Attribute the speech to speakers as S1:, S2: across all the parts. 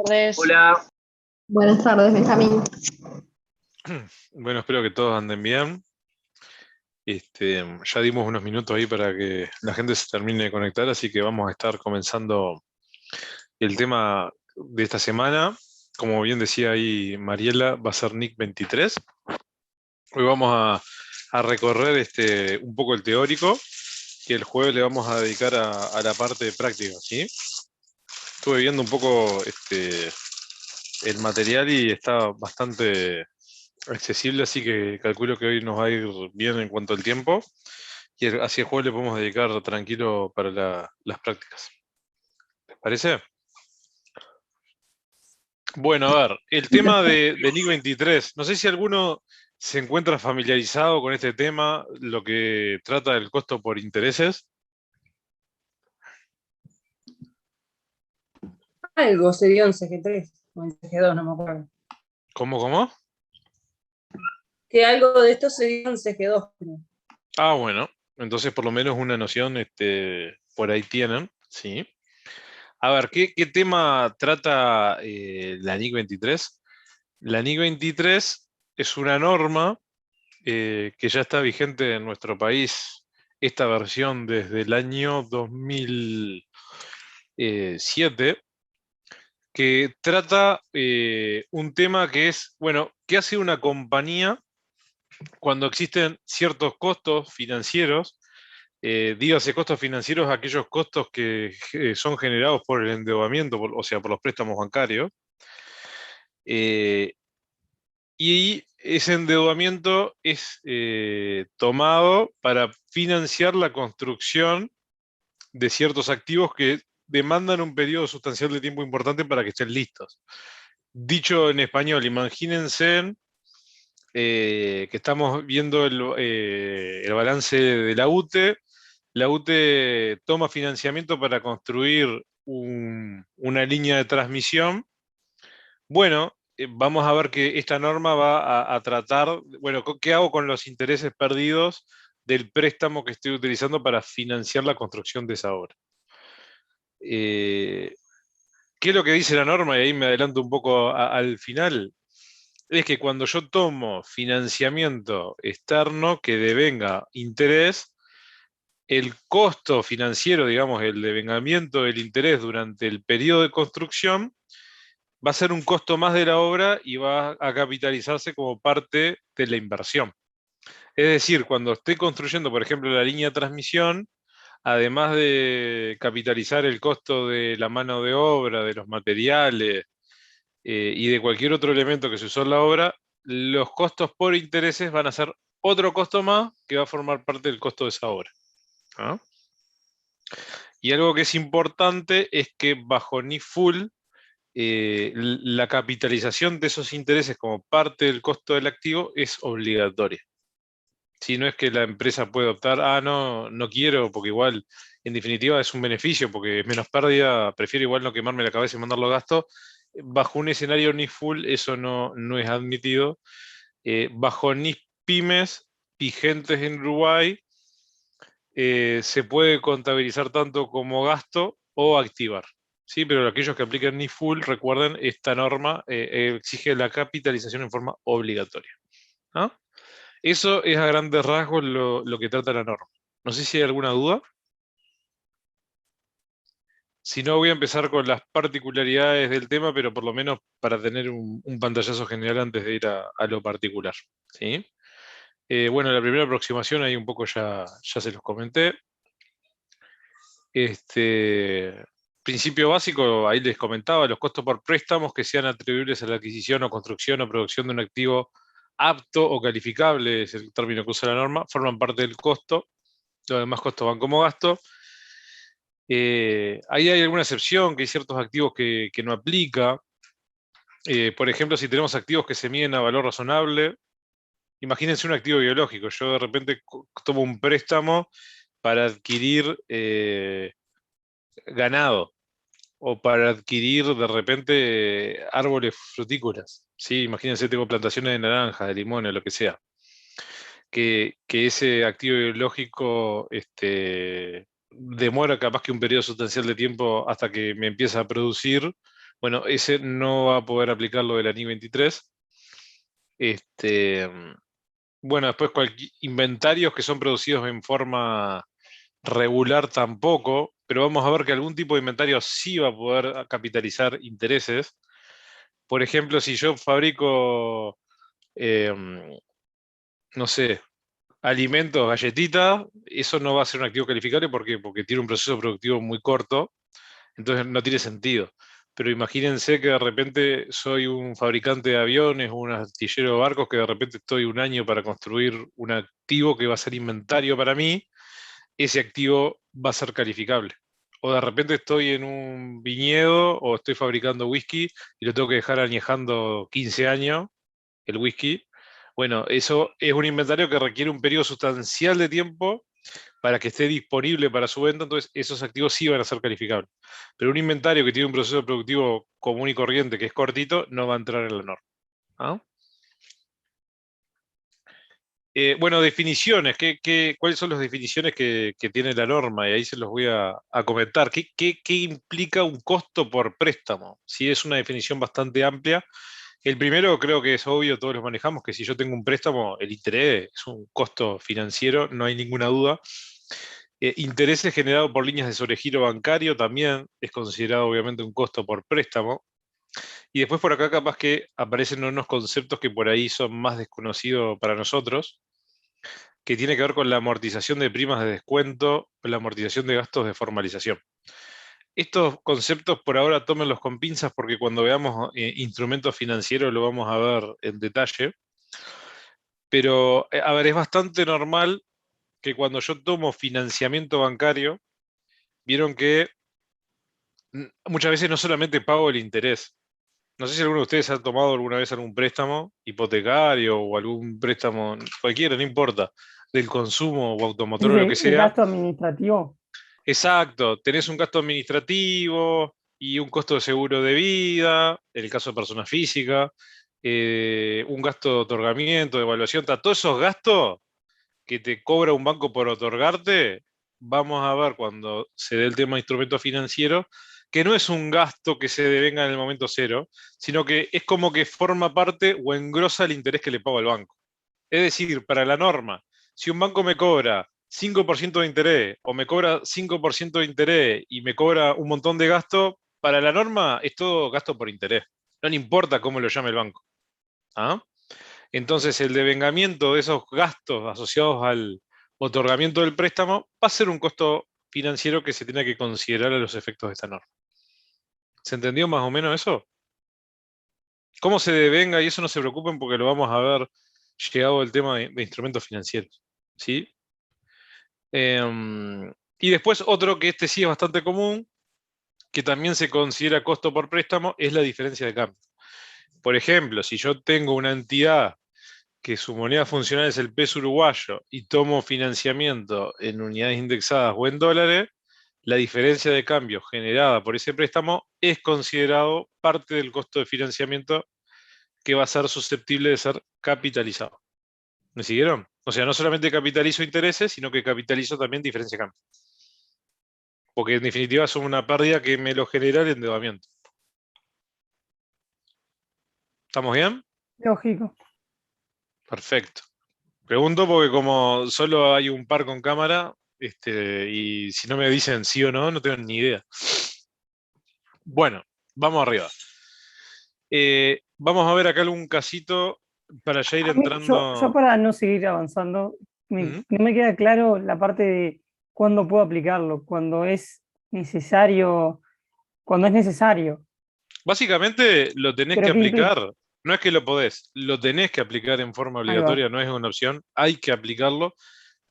S1: tardes.
S2: Hola,
S3: Buenas tardes, Benjamín.
S4: Bueno, espero que todos anden bien. Ya dimos unos minutos ahí para que la gente se termine de conectar, así que vamos a estar comenzando el tema de esta semana. Como bien decía ahí Mariela, va a ser NIC 23. Hoy vamos a recorrer un poco el teórico y el jueves le vamos a dedicar a la parte práctica, ¿sí? Estuve viendo un poco el material y está bastante accesible, así que calculo que hoy nos va a ir bien en cuanto al tiempo. Y así el jueves le podemos dedicar tranquilo para las prácticas. ¿Les parece? Bueno, a ver, el tema de NIC 23. No sé si alguno se encuentra familiarizado con este tema, lo que trata del costo por intereses.
S1: Algo se dio en CG3 o en CG2, no me acuerdo.
S4: ¿Cómo?
S1: Que algo de esto se dio en CG2, creo.
S4: Ah, bueno, entonces por lo menos una noción por ahí tienen, ¿sí? A ver, ¿qué tema trata la NIC 23? La NIC 23 es una norma que ya está vigente en nuestro país, esta versión desde el año 2007, que trata un tema que es, bueno, ¿qué hace una compañía cuando existen ciertos costos financieros? Dígase costos financieros, aquellos costos que son generados por el endeudamiento, o sea, por los préstamos bancarios. Y ese endeudamiento es tomado para financiar la construcción de ciertos activos que demandan un periodo sustancial de tiempo importante para que estén listos. Dicho en español, imagínense que estamos viendo el balance de la UTE. La UTE toma financiamiento para construir una línea de transmisión. Bueno, vamos a ver que esta norma va a tratar, bueno, ¿qué hago con los intereses perdidos del préstamo que estoy utilizando para financiar la construcción de esa obra? ¿Qué es lo que dice la norma? Y ahí me adelanto un poco al final. Es que cuando yo tomo financiamiento externo que devenga interés, el costo financiero, digamos, el devengamiento del interés durante el periodo de construcción, va a ser un costo más de la obra y va a capitalizarse como parte de la inversión. Es decir, cuando estoy construyendo, por ejemplo, la línea de transmisión, además de capitalizar el costo de la mano de obra, de los materiales y de cualquier otro elemento que se usó en la obra, los costos por intereses van a ser otro costo más que va a formar parte del costo de esa obra. ¿Ah? Y algo que es importante es que bajo NIF Full, la capitalización de esos intereses como parte del costo del activo es obligatoria. Si no es que la empresa puede optar, no quiero, porque igual, en definitiva, es un beneficio, porque es menos pérdida, prefiero igual no quemarme la cabeza y mandarlo a gasto. Bajo un escenario NIF Full, eso no es admitido. Bajo NIF Pymes vigentes en Uruguay, se puede contabilizar tanto como gasto o activar. ¿Sí? Pero aquellos que apliquen NIF Full, recuerden, esta norma exige la capitalización en forma obligatoria. ¿Ah? Eso es a grandes rasgos lo que trata la norma. No sé si hay alguna duda. Si no, voy a empezar con las particularidades del tema, pero por lo menos para tener un pantallazo general antes de ir a lo particular. ¿Sí? Bueno, la primera aproximación ahí un poco ya se los comenté. Principio básico, ahí les comentaba, los costos por préstamos que sean atribuibles a la adquisición o construcción o producción de un activo apto o calificable, es el término que usa la norma, forman parte del costo. Los demás costos van como gasto. Ahí hay alguna excepción, que hay ciertos activos que no aplica. Por ejemplo, si tenemos activos que se miden a valor razonable, imagínense un activo biológico. Yo de repente tomo un préstamo para adquirir ganado o para adquirir de repente árboles frutícolas. ¿Sí? Imagínense, tengo plantaciones de naranja, de limones, lo que sea. Que ese activo biológico demora capaz que un periodo sustancial de tiempo hasta que me empieza a producir Bueno, ese no va a poder aplicarlo de la NI 23. Este, bueno, después inventarios que son producidos en forma regular tampoco, pero vamos a ver que algún tipo de inventario sí va a poder capitalizar intereses. Por ejemplo, si yo fabrico, eh, no sé, alimentos, galletitas, eso no va a ser un activo calificable porque tiene un proceso productivo muy corto, entonces no tiene sentido. Pero imagínense que de repente soy un fabricante de aviones o un astillero de barcos que de repente estoy un año para construir un activo que va a ser inventario para mí, ese activo va a ser calificable. O de repente estoy en un viñedo o estoy fabricando whisky y lo tengo que dejar añejando 15 años, el whisky. Bueno, eso es un inventario que requiere un periodo sustancial de tiempo para que esté disponible para su venta, entonces esos activos sí van a ser calificables. Pero un inventario que tiene un proceso productivo común y corriente que es cortito no va a entrar en la norma. ¿Ah? Bueno, definiciones. ¿Cuáles son las definiciones que tiene la norma? Y ahí se los voy a comentar. ¿Qué implica un costo por préstamo? Si es una definición bastante amplia. El primero creo que es obvio, todos los manejamos, que si yo tengo un préstamo, el interés es un costo financiero, no hay ninguna duda. Intereses generados por líneas de sobregiro bancario también es considerado obviamente un costo por préstamo. Y después por acá capaz que aparecen unos conceptos que por ahí son más desconocidos para nosotros, que tiene que ver con la amortización de primas de descuento, la amortización de gastos de formalización. Estos conceptos por ahora tómenlos con pinzas porque cuando veamos instrumentos financieros lo vamos a ver en detalle. Pero, a ver, es bastante normal que cuando yo tomo financiamiento bancario, vieron que muchas veces no solamente pago el interés. No sé si alguno de ustedes ha tomado alguna vez algún préstamo hipotecario o algún préstamo, cualquiera, no importa, del consumo o automotor o lo que
S2: El
S4: sea.
S2: gasto administrativo.
S4: Exacto, tenés un gasto administrativo y un costo de seguro de vida, en el caso de persona física, un gasto de otorgamiento, de evaluación, todos esos gastos que te cobra un banco por otorgarte, vamos a ver cuando se dé el tema de instrumento financiero, que no es un gasto que se devenga en el momento cero, sino que es como que forma parte o engrosa el interés que le pago al banco. Es decir, para la norma, si un banco me cobra 5% de interés o me cobra 5% de interés y me cobra un montón de gasto, para la norma es todo gasto por interés. No le importa cómo lo llame el banco. ¿Ah? Entonces, el devengamiento de esos gastos asociados al otorgamiento del préstamo va a ser un costo financiero que se tiene que considerar a los efectos de esta norma. ¿Se entendió más o menos eso? ¿Cómo se devenga? Y eso no se preocupen porque lo vamos a ver llegado el tema de instrumentos financieros. ¿Sí? Y después otro que este sí es bastante común, que también se considera costo por préstamo, es la diferencia de cambio. Por ejemplo, si yo tengo una entidad que su moneda funcional es el peso uruguayo y tomo financiamiento en unidades indexadas o en dólares, la diferencia de cambio generada por ese préstamo es considerado parte del costo de financiamiento que va a ser susceptible de ser capitalizado. ¿Me siguieron? O sea, no solamente capitalizo intereses, sino que capitalizo también diferencia de cambio. Porque en definitiva son una pérdida que me lo genera el endeudamiento. ¿Estamos bien?
S2: Lógico.
S4: Perfecto. Pregunto porque como solo hay un par con cámara, y si no me dicen sí o no, no tengo ni idea. Bueno, vamos arriba. Vamos a ver acá algún casito para ya ir
S2: Yo
S4: entrando.
S2: para no seguir avanzando,
S4: Ujú.
S2: no me queda claro la parte de cuándo puedo aplicarlo, cuando es necesario, cuando es necesario.
S4: Básicamente lo tenés que
S2: Pero ¿qué implica?
S4: aplicar. No es que lo podés, lo tenés que aplicar en forma
S2: Ahí va.
S4: obligatoria, no es una opción, hay que aplicarlo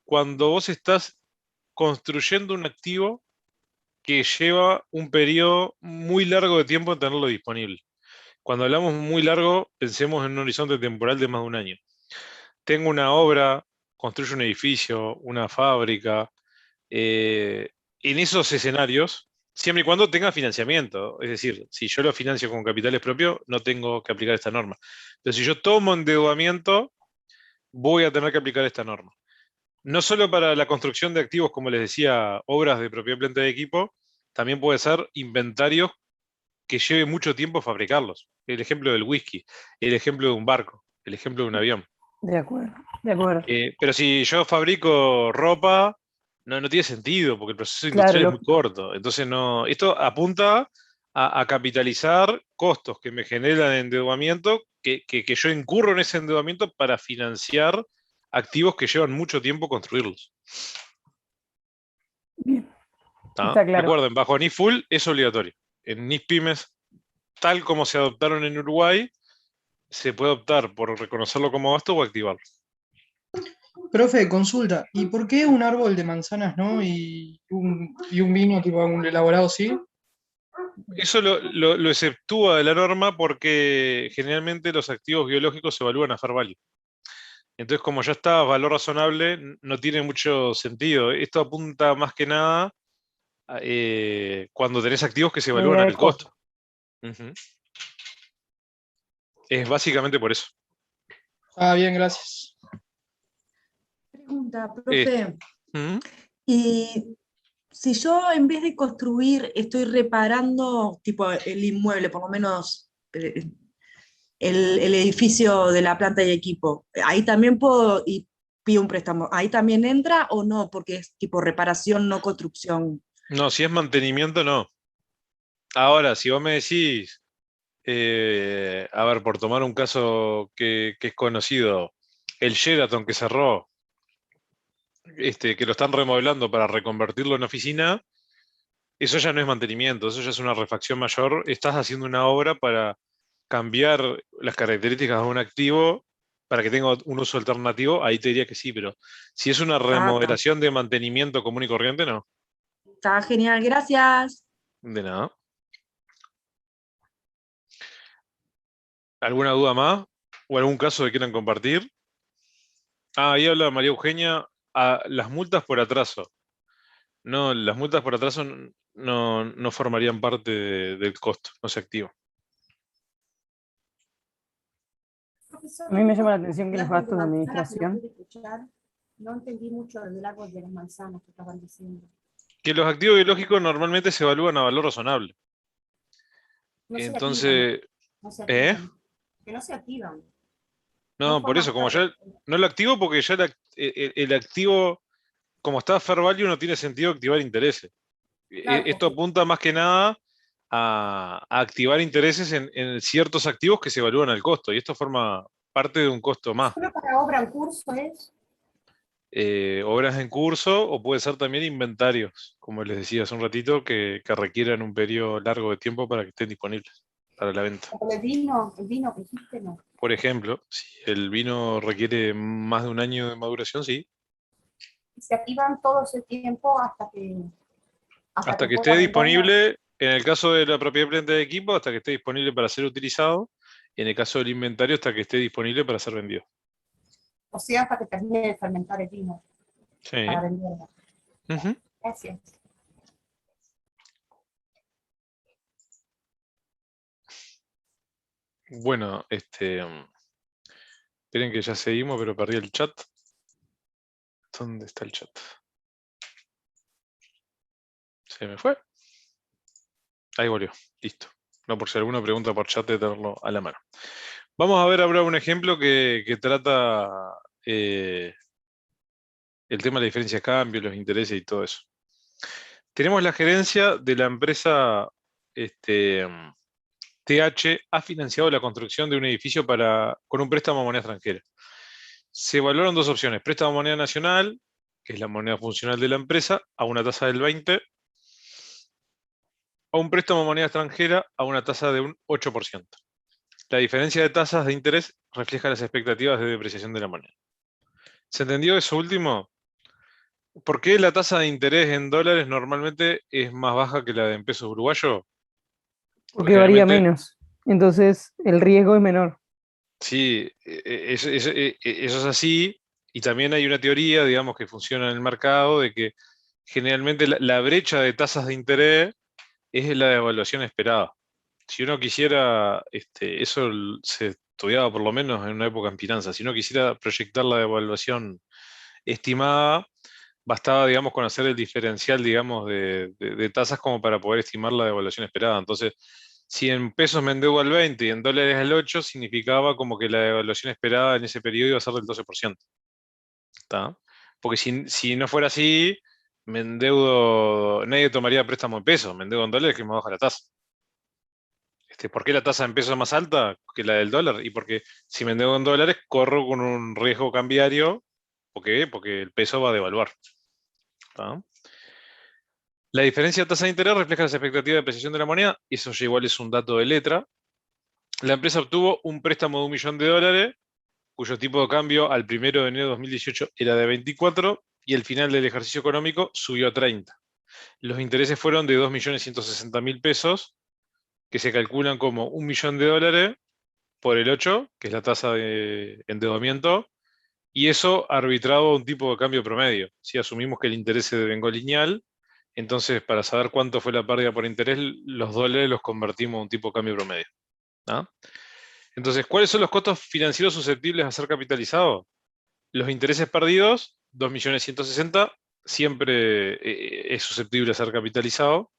S4: cuando vos estás construyendo un activo que lleva un periodo muy largo de tiempo en tenerlo disponible. Cuando hablamos muy largo, pensemos en un horizonte temporal de más de un año. Tengo una obra, construyo un edificio, una fábrica, en esos escenarios, siempre y cuando tenga financiamiento. Es decir, si yo lo financio con capitales propios, no tengo que aplicar esta norma. Pero si yo tomo endeudamiento, voy a tener que aplicar esta norma. No solo para la construcción de activos, como les decía, obras de propiedad, planta de equipo, también puede ser inventarios que lleve mucho tiempo fabricarlos. El ejemplo del whisky, el ejemplo de un barco, el ejemplo de un avión.
S2: De acuerdo, de acuerdo.
S4: Pero si yo fabrico ropa, no tiene sentido, porque el proceso
S2: Claro,
S4: industrial es muy corto. Entonces, esto apunta a capitalizar costos que me generan endeudamiento, que yo incurro en ese endeudamiento para financiar activos que llevan mucho tiempo construirlos.
S2: bien,
S4: ¿Tá?
S2: está claro.
S4: Recuerden, bajo NIF Full es obligatorio. En NIF Pymes, tal como se adoptaron en Uruguay, se puede optar por reconocerlo como gasto o activarlo.
S5: Profe, consulta, ¿y por qué un árbol de manzanas no y un vino tipo un elaborado sí?
S4: Eso lo exceptúa de la norma porque generalmente los activos biológicos se evalúan a fair value. Entonces, como ya está valor razonable, no tiene mucho sentido. Esto apunta más que nada cuando tenés activos que se evalúan
S2: Unidad
S4: al
S2: de costo.
S4: costo. Ujú. Es básicamente por eso.
S5: Ah, bien, gracias.
S6: Pregunta,
S4: Eh,
S6: profe.
S4: ujú.
S6: Y si yo en vez de construir estoy reparando tipo el inmueble, por lo menos el edificio de la planta y equipo, ahí también puedo y pido un préstamo. ¿Ahí también entra o no? Porque es tipo reparación, no construcción.
S4: No, si es mantenimiento, no. Ahora, si vos me decís, a ver, por tomar un caso que es conocido, el Sheraton que cerró, que lo están remodelando para reconvertirlo en oficina, eso ya no es mantenimiento, eso ya es una refacción mayor. Estás haciendo una obra para cambiar las características de un activo para que tenga un uso alternativo, ahí te diría que sí, pero si es una
S6: Ah,
S4: remodelación de mantenimiento común y corriente, no.
S6: está genial, gracias.
S4: De nada. ¿Alguna duda más? ¿O algún caso que quieran compartir? Ahí habla María Eugenia, las multas por atraso. No, las multas por atraso no formarían parte del costo, no se activa.
S2: A mí me llama la atención que los gastos de administración,
S7: No entendí mucho del árbol de las manzanas que estaban diciendo.
S4: Que los activos biológicos normalmente se evalúan a valor razonable.
S7: No se
S4: Entonces,
S7: activan, no se
S4: ¿eh?
S7: activan. Que no se activan.
S4: No, por eso, como ya no lo activo porque ya el activo, como está fair value, no tiene sentido activar intereses.
S7: Claro,
S4: Esto
S7: porque-
S4: apunta más que nada a activar intereses en ciertos activos que se evalúan al costo, y esto forma parte de un costo más.
S7: Solo para obra en curso es.
S4: Obras en curso o puede ser también inventarios, como les decía hace un ratito, que requieran un periodo largo de tiempo para que estén disponibles para la venta.
S7: Como el vino que hiciste, no.
S4: Por ejemplo, si el vino requiere más de un año de maduración, sí,
S7: Y se activan todo ese tiempo
S4: hasta que esté
S7: pueda venderlo.
S4: disponible, en el caso de la propiedad planta de equipo, hasta que esté disponible para ser utilizado, y en el caso del inventario, hasta que esté disponible para ser vendido.
S7: O sea, hasta que termine de fermentar el vino
S4: Sí.
S7: para venderlo.
S4: Ujú.
S7: Gracias.
S4: Bueno, esperen que ya seguimos, pero perdí el chat. ¿Dónde está el chat? Se me fue. Ahí volvió. Listo. No, por si alguna pregunta por chat, de tenerlo a la mano. Vamos a ver ahora un ejemplo que trata el tema de la diferencia de cambio, los intereses y todo eso. Tenemos la gerencia de la empresa TH ha financiado la construcción de un edificio con un préstamo a moneda extranjera. Se evaluaron dos opciones: préstamo a moneda nacional, que es la moneda funcional de la empresa, a una tasa del 20%, o un préstamo a moneda extranjera a una tasa de un 8%. La diferencia de tasas de interés refleja las expectativas de depreciación de la moneda. ¿Se entendió eso último? ¿Por qué la tasa de interés en dólares normalmente es más baja que la de en pesos uruguayos?
S2: porque varía
S4: Generalmente,
S2: menos. Entonces el riesgo es menor.
S4: sí, eso es así. Y también hay una teoría, digamos, que funciona en el mercado, de que generalmente la brecha de tasas de interés es la devaluación esperada. Si uno quisiera, eso se estudiaba por lo menos en una época en finanzas, si uno quisiera proyectar la devaluación estimada, bastaba, digamos, conocer el diferencial, digamos, de tasas como para poder estimar la devaluación esperada. Entonces, Si en pesos me endeudo al 20 y en dólares al 8, significaba como que la devaluación esperada en ese periodo iba a ser del 12%. ¿Está? Porque si no fuera así, me endeudo, nadie tomaría préstamo en pesos, me endeudo en dólares que me baja la tasa. ¿Por qué la tasa en pesos es más alta que la del dólar? Y porque si me endeudo en dólares, corro con un riesgo cambiario. ¿Por qué? Porque el peso va a devaluar. ¿Está? La diferencia de tasa de interés refleja las expectativas de apreciación de la moneda, y eso ya igual es un dato de letra. La empresa obtuvo un préstamo de $1.000.000, cuyo tipo de cambio al 1 de enero de 2018 era de 24, y el final del ejercicio económico subió a 30. Los intereses fueron de 2.160.000 pesos, que se calculan como $1.000.000 por el 8, que es la tasa de endeudamiento, y eso arbitrado a un tipo de cambio promedio. Si asumimos que el interés se devengó lineal, entonces para saber cuánto fue la pérdida por interés, los dólares los convertimos a un tipo de cambio promedio. ¿Ah? Entonces, ¿cuáles son los costos financieros susceptibles a ser capitalizados? Los intereses perdidos, 2.160.000, siempre es susceptible a ser capitalizado.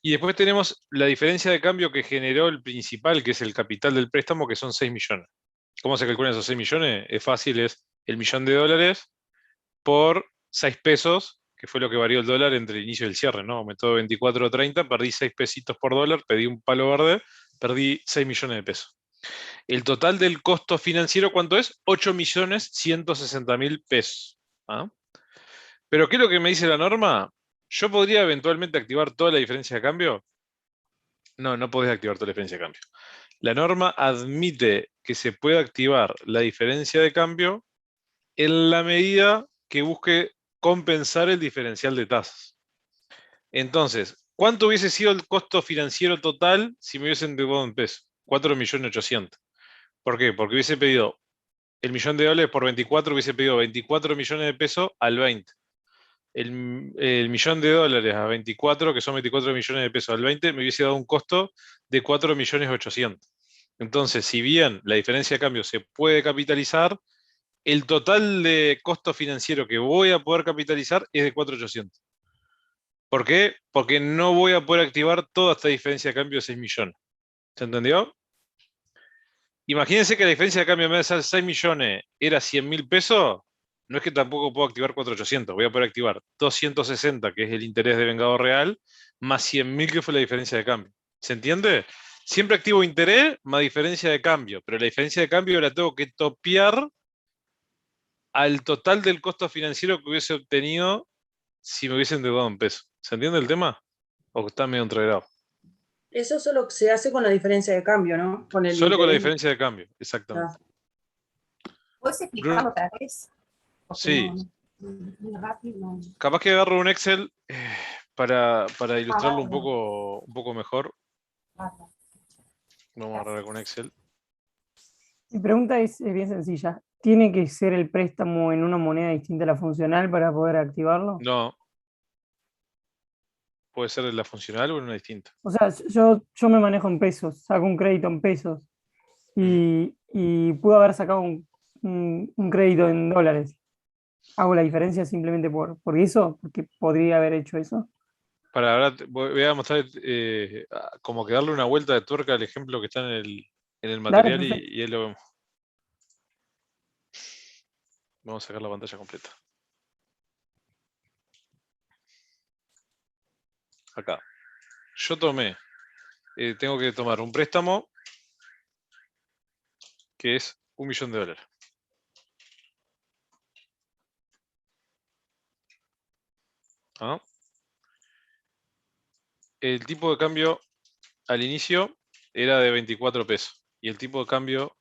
S4: Y después tenemos la diferencia de cambio que generó el principal, que es el capital del préstamo, que son 6 millones. ¿Cómo se calculan esos 6 millones? Es fácil, es el $1.000.000 por 6 pesos, que fue lo que varió el dólar entre el inicio y el cierre, ¿no? Aumentó de 24 a 30, perdí 6 pesitos por dólar, pedí un palo verde, perdí 6 millones de pesos. El total del costo financiero, ¿cuánto es? 8.160.000 pesos. ¿Ah? Pero ¿qué es lo que me dice la norma? ¿Yo podría eventualmente activar toda la diferencia de cambio? No, no podés activar toda la diferencia de cambio. La norma admite que se puede activar la diferencia de cambio en la medida que busque compensar el diferencial de tasas. Entonces, ¿cuánto hubiese sido el costo financiero total si me hubiesen endeudado en pesos? 4.800.000. ¿Por qué? Porque hubiese pedido el $1.000.000 por 24, hubiese pedido 24 millones de pesos al 20. El $1.000.000 a 24, que son 24 millones de pesos al 20, me hubiese dado un costo de 4.800.000. Entonces, si bien la diferencia de cambio se puede capitalizar, el total de costo financiero que voy a poder capitalizar es de 4.800. ¿Por qué? Porque no voy a poder activar toda esta diferencia de cambio de 6 millones. ¿Se entendió? Imagínense que la diferencia de cambio en vez de ser 6 millones era 100.000 pesos. No es que tampoco puedo activar 4.800. Voy a poder activar 260, que es el interés de vengado real, más 100.000, que fue la diferencia de cambio. ¿Se entiende? Siempre activo interés más diferencia de cambio, pero la diferencia de cambio la tengo que topear al total del costo financiero que hubiese obtenido si me hubiesen endeudado en pesos. ¿Se entiende el tema? ¿O está medio entreverado?
S1: Eso solo se hace con la diferencia de cambio, ¿no? Con el
S4: Solo con la
S1: interés.
S4: diferencia de cambio, exactamente.
S7: ¿Puedes explicarlo otra vez? Porque
S4: Sí.
S7: muy rápido. No.
S4: Capaz que agarro un Excel para ilustrarlo un
S7: bueno.
S4: poco mejor.
S7: Bárbaro.
S4: Vamos a agarrar con Excel.
S2: Mi pregunta es bien sencilla. ¿Tiene que ser el préstamo en una moneda distinta a la funcional para poder activarlo?
S4: No. Puede ser la funcional o en una distinta.
S2: O sea, yo me manejo en pesos, saco un crédito en pesos y puedo haber sacado un crédito en dólares. ¿Hago la diferencia simplemente por eso? ¿Porque podría haber hecho eso?
S4: Para ahora voy a mostrar como que darle una vuelta de tuerca al ejemplo que está en el material
S2: perfecto.
S4: y ahí lo vemos. Vamos a sacar la pantalla completa. Acá. Yo tengo que tomar un préstamo que es $1.000.000. ¿Ah? El tipo de cambio al inicio era de 24 pesos y el tipo de cambio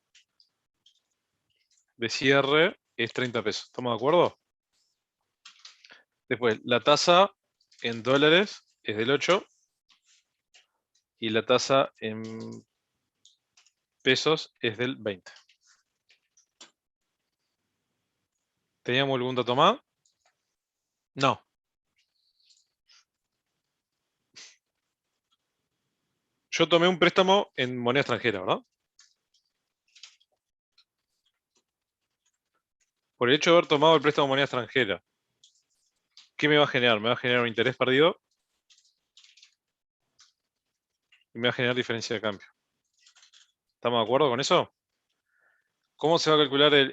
S4: de cierre es 30 pesos. ¿Estamos de acuerdo? Después, la tasa en dólares es del 8 y la tasa en pesos es del 20. ¿Teníamos algún dato más? No. Yo tomé un préstamo en moneda extranjera, ¿verdad? Por el hecho de haber tomado el préstamo en moneda extranjera, ¿qué me va a generar? ¿Me va a generar un interés perdido? y me va a generar diferencia de cambio. ¿Estamos de acuerdo con eso? ¿Cómo se va a calcular la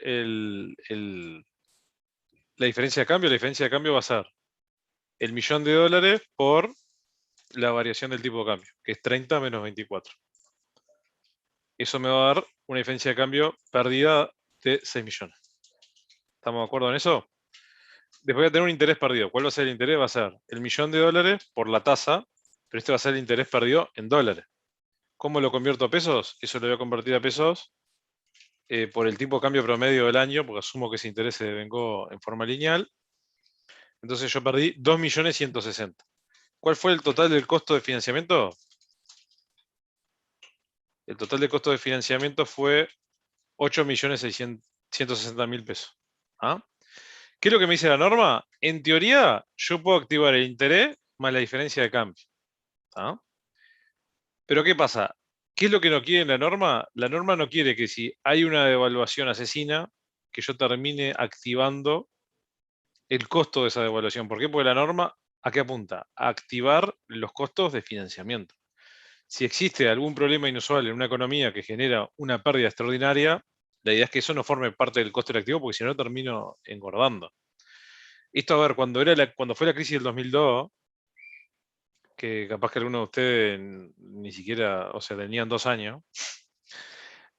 S4: diferencia de cambio? La diferencia de cambio va a ser el $1.000.000 por la variación del tipo de cambio, que es 30 menos 24. Eso me va a dar una diferencia de cambio perdida de 6 millones. ¿Estamos de acuerdo en eso? Después voy a tener un interés perdido. ¿Cuál va a ser el interés? Va a ser el $1.000.000 por la tasa, pero este va a ser el interés perdido en dólares. ¿Cómo lo convierto a pesos? Eso lo voy a convertir a pesos por el tipo de cambio promedio del año, porque asumo que ese interés se devengó en forma lineal. Entonces yo perdí 2.160.000. ¿Cuál fue el total del costo de financiamiento? El total de costo de financiamiento fue 8.160.000 pesos. ¿Ah? ¿Qué es lo que me dice la norma? En teoría, yo puedo activar el interés más la diferencia de cambio. ¿Ah? Pero ¿qué pasa? ¿Qué es lo que no quiere la norma? La norma no quiere que si hay una devaluación asesina, que yo termine activando el costo de esa devaluación. ¿Por qué? Porque la norma, ¿a qué apunta? A activar los costos de financiamiento. Si existe algún problema inusual en una economía que genera una pérdida extraordinaria, la idea es que eso no forme parte del costo del activo, porque si no termino engordando. Esto, a ver, cuando fue la crisis del 2002, que capaz que algunos de ustedes ni siquiera, o sea, tenían 2 años,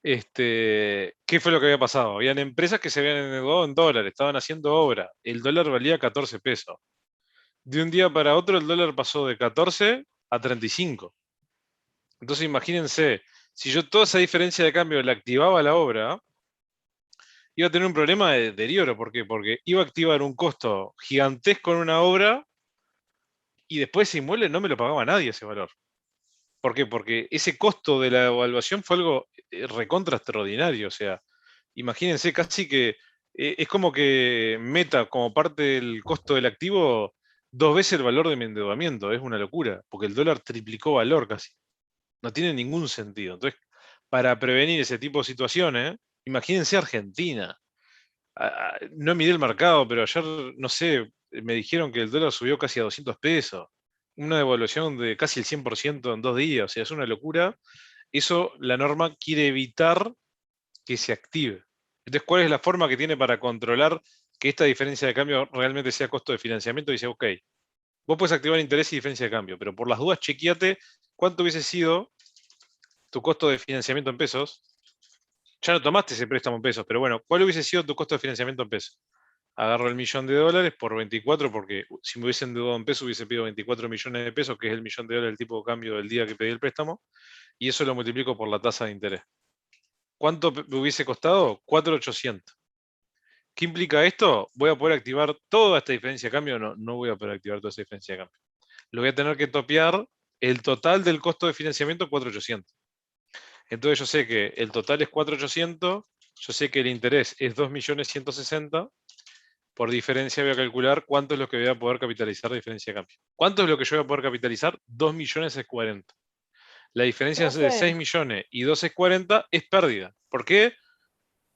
S4: ¿qué fue lo que había pasado? Habían empresas que se habían endeudado en dólares, estaban haciendo obra, el dólar valía 14 pesos. De un día para otro el dólar pasó de 14 a 35. Entonces imagínense, si yo toda esa diferencia de cambio la activaba a la obra, iba a tener un problema de deterioro. ¿Por qué? Porque iba a activar un costo gigantesco en una obra y después ese inmueble no me lo pagaba nadie ese valor. ¿Por qué? Porque ese costo de la evaluación fue algo recontra extraordinario. O sea, imagínense casi que es como que meta como parte del costo del activo 2 veces el valor de mi endeudamiento. Es una locura, porque el dólar triplicó valor casi. No tiene ningún sentido. Entonces, para prevenir ese tipo de situaciones, imagínense Argentina. No miré el mercado, pero ayer, no sé, me dijeron que el dólar subió casi a 200 pesos. Una devaluación de casi el 100% en 2 días. O sea, es una locura. Eso la norma quiere evitar que se active. Entonces, ¿cuál es la forma que tiene para controlar que esta diferencia de cambio realmente sea costo de financiamiento? Dice, ok, vos puedes activar interés y diferencia de cambio, pero por las dudas chequeate cuánto hubiese sido tu costo de financiamiento en pesos. Ya no tomaste ese préstamo en pesos, pero bueno, ¿cuál hubiese sido tu costo de financiamiento en pesos? Agarro el $1.000.000 por 24, porque si me hubiesen endeudado en pesos hubiese pedido 24 millones de pesos, que es el $1.000.000 del tipo de cambio del día que pedí el préstamo, y eso lo multiplico por la tasa de interés. ¿Cuánto me hubiese costado? 4.800. ¿Qué implica esto? ¿Voy a poder activar toda esta diferencia de cambio? No, no voy a poder activar toda esa diferencia de cambio. Lo voy a tener que topear el total del costo de financiamiento 4.800. Entonces yo sé que el total es 4.800, yo sé que el interés es 2.160.000, por diferencia voy a calcular cuánto es lo que voy a poder capitalizar de diferencia de cambio. ¿Cuánto es lo que yo voy a poder capitalizar? 2.040.000. La diferencia de 6 millones y 2.040 es pérdida. ¿Por qué?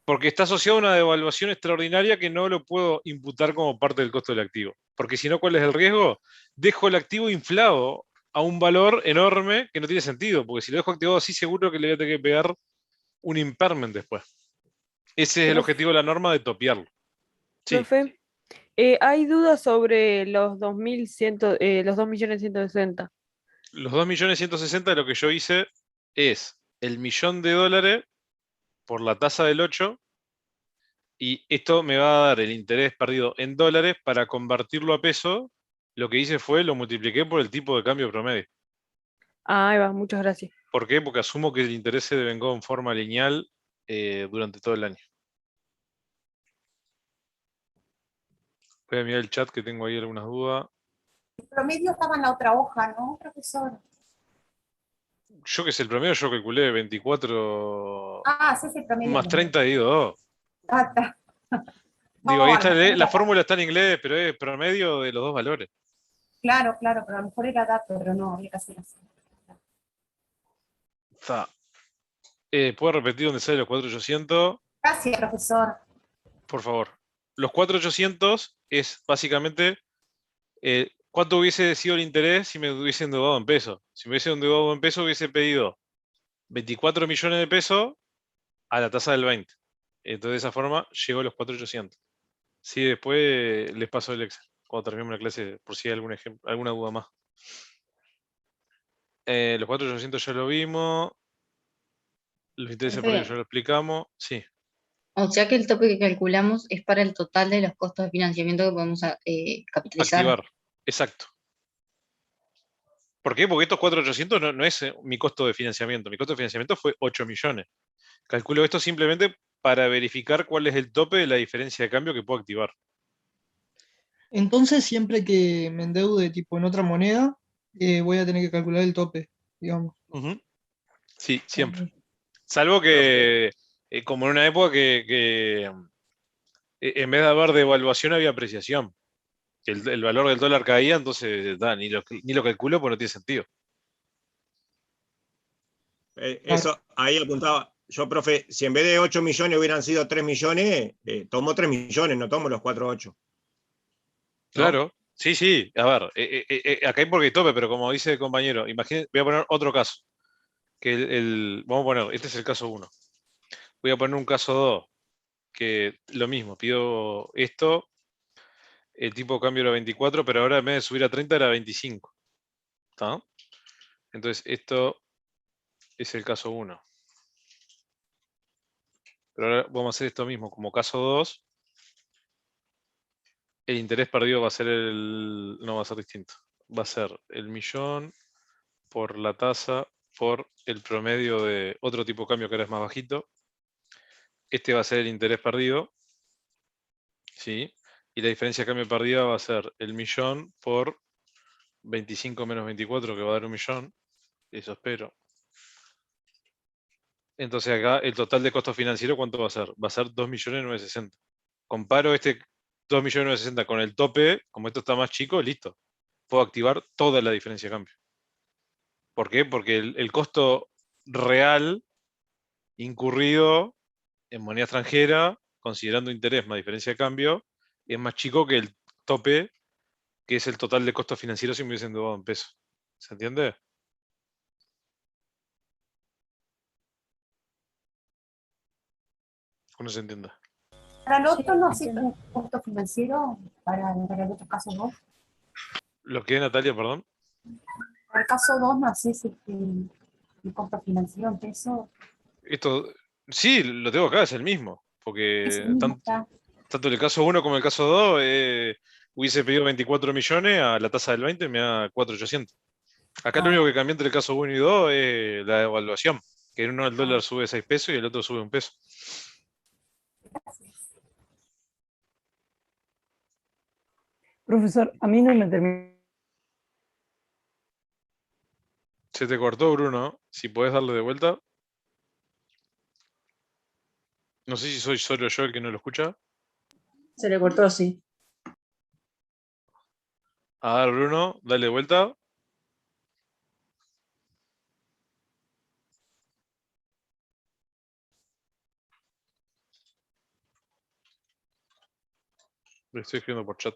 S4: Porque está asociado a una devaluación extraordinaria que no lo puedo imputar como parte del costo del activo. Porque si no, ¿cuál es el riesgo? Dejo el activo inflado a un valor enorme que no tiene sentido, porque si lo dejo activado así, seguro que le voy a tener que pegar un impairment después. Ese es el objetivo de la norma, de topearlo. Sí,
S8: Profe, hay dudas sobre los 2.100, los 2.160.000.
S4: los 2.160.000 lo que yo hice es el $1.000.000 por la tasa del 8, y esto me va a dar el interés perdido en dólares. Para convertirlo a peso, lo que hice fue lo multipliqué por el tipo de cambio promedio.
S8: Ah, ahí va, muchas gracias.
S4: ¿Por qué? Porque asumo que el interés se devengó en forma lineal durante todo el año. Voy a mirar el chat que tengo ahí algunas dudas.
S7: El promedio estaba en la otra hoja, ¿no, profesor?
S4: Yo que sé, el promedio yo calculé 24
S7: Ah, sí, es el promedio.
S4: más 30 dividido 2.
S7: Ah, está.
S4: Digo,
S7: No,
S4: ahí
S7: a
S4: está,
S7: lo mejor
S4: la
S7: era
S4: fórmula está en inglés, pero es promedio de los dos valores.
S7: Claro, claro, pero a lo mejor era dato, pero no, había que hacer así.
S4: Está. ¿Puedo repetir dónde sale los 4.800?
S7: Gracias, profesor.
S4: Por favor. Los 4.800 es básicamente ¿Cuánto hubiese sido el interés si me hubiese endeudado en pesos? Si me hubiese endeudado en pesos, hubiese pedido 24 millones de pesos a la tasa del 20. Entonces, de esa forma, llegó a los 4.800. Sí, después les paso el Excel, cuando terminemos la clase, por si hay algún ejemplo, alguna duda más. Los 4.800 ya lo vimos. Los intereses
S9: Profe.
S4: perdidos ya lo explicamos. Sí,
S9: O sea que el tope que calculamos es para el total de los costos de financiamiento que podemos capitalizar.
S4: activar. Exacto. ¿Por qué? Porque estos 4.800 no es mi costo de financiamiento. Mi costo de financiamiento fue 8 millones. Calculo esto simplemente para verificar cuál es el tope de la diferencia de cambio que puedo activar.
S5: Entonces, siempre que me endeude tipo en otra moneda, voy a tener que calcular el tope, digamos.
S4: Ujú. Sí, siempre. Salvo que, como en una época que en vez de haber devaluación había apreciación. Que el valor del dólar caía, entonces ni lo calculo porque no tiene sentido.
S10: Eso, ahí apuntaba. Yo, profe, si en vez de 8 millones hubieran sido 3 millones, tomo 3 millones, no tomo los 4.8.
S4: Claro, sí, sí. A ver, acá hay porque hay tope, pero como dice el compañero, imagínense, voy a poner otro caso. Vamos a poner, este es el caso 1. Voy a poner un caso 2, que lo mismo, pido esto, el tipo de cambio era 24, pero ahora en vez de subir a 30 era 25. ¿Está? Entonces, esto es el caso 1. Pero ahora vamos a hacer esto mismo como caso 2. El interés perdido va a ser no va a ser distinto. Va a ser el millón por la tasa por el promedio de otro tipo de cambio que ahora es más bajito. Este va a ser el interés perdido. ¿Sí? Y la diferencia de cambio perdida va a ser el millón por 25 menos 24, que va a dar 1 millón. Eso espero. Entonces acá el total de costo financiero, ¿cuánto va a ser? Va a ser 2.960.000. Comparo este 2.960.000 con el tope, como esto está más chico, listo. Puedo activar toda la diferencia de cambio. ¿Por qué? Porque el costo real incurrido en moneda extranjera, considerando interés más diferencia de cambio, es más chico que el tope, que es el total de costos financieros si me hubiesen endeudado en pesos. ¿Se entiende? ¿O no se entiende?
S7: Para el otro no existe un costo financiero para el otro caso 2.
S4: ¿Lo que, Natalia, perdón?
S7: Para el caso 2 no existe el costo financiero en peso.
S4: Esto, sí, lo tengo acá, es el mismo.
S7: Es
S4: Porque
S7: el mismo acá.
S4: tanto el caso 1 como el caso 2 hubiese pedido 24 millones a la tasa del 20 me da 4.800. Acá lo único que cambió entre el caso 1 y 2 es la devaluación. Que en uno el dólar sube 6 pesos y el otro sube 1 peso.
S2: Profesor, a mí no me terminó.
S4: Se te cortó, Bruno. Si podés darle de vuelta. No sé si soy solo yo el que no lo escucha.
S1: Se le cortó así.
S4: A ver, Bruno, dale de vuelta. Le estoy escribiendo por chat.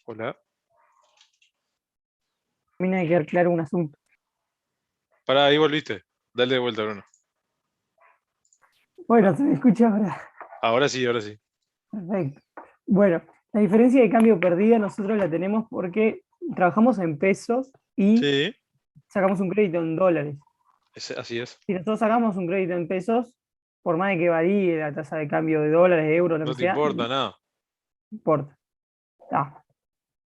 S4: Hola.
S2: Termina de quedar claro un asunto.
S4: Pará, ahí volviste. Dale de vuelta, Bruno.
S2: Bueno, se me escucha ahora.
S4: Ahora sí, ahora sí.
S2: Perfecto. Bueno, la diferencia de cambio perdida nosotros la tenemos porque trabajamos en pesos y
S4: Sí,
S2: sacamos un crédito en dólares.
S4: así es.
S2: Si nosotros sacamos un crédito en pesos, por más de que varíe la tasa de cambio de dólares, de euros, lo
S4: No
S2: que
S4: te
S2: sea,
S4: importa
S2: no
S4: nada.
S2: importa.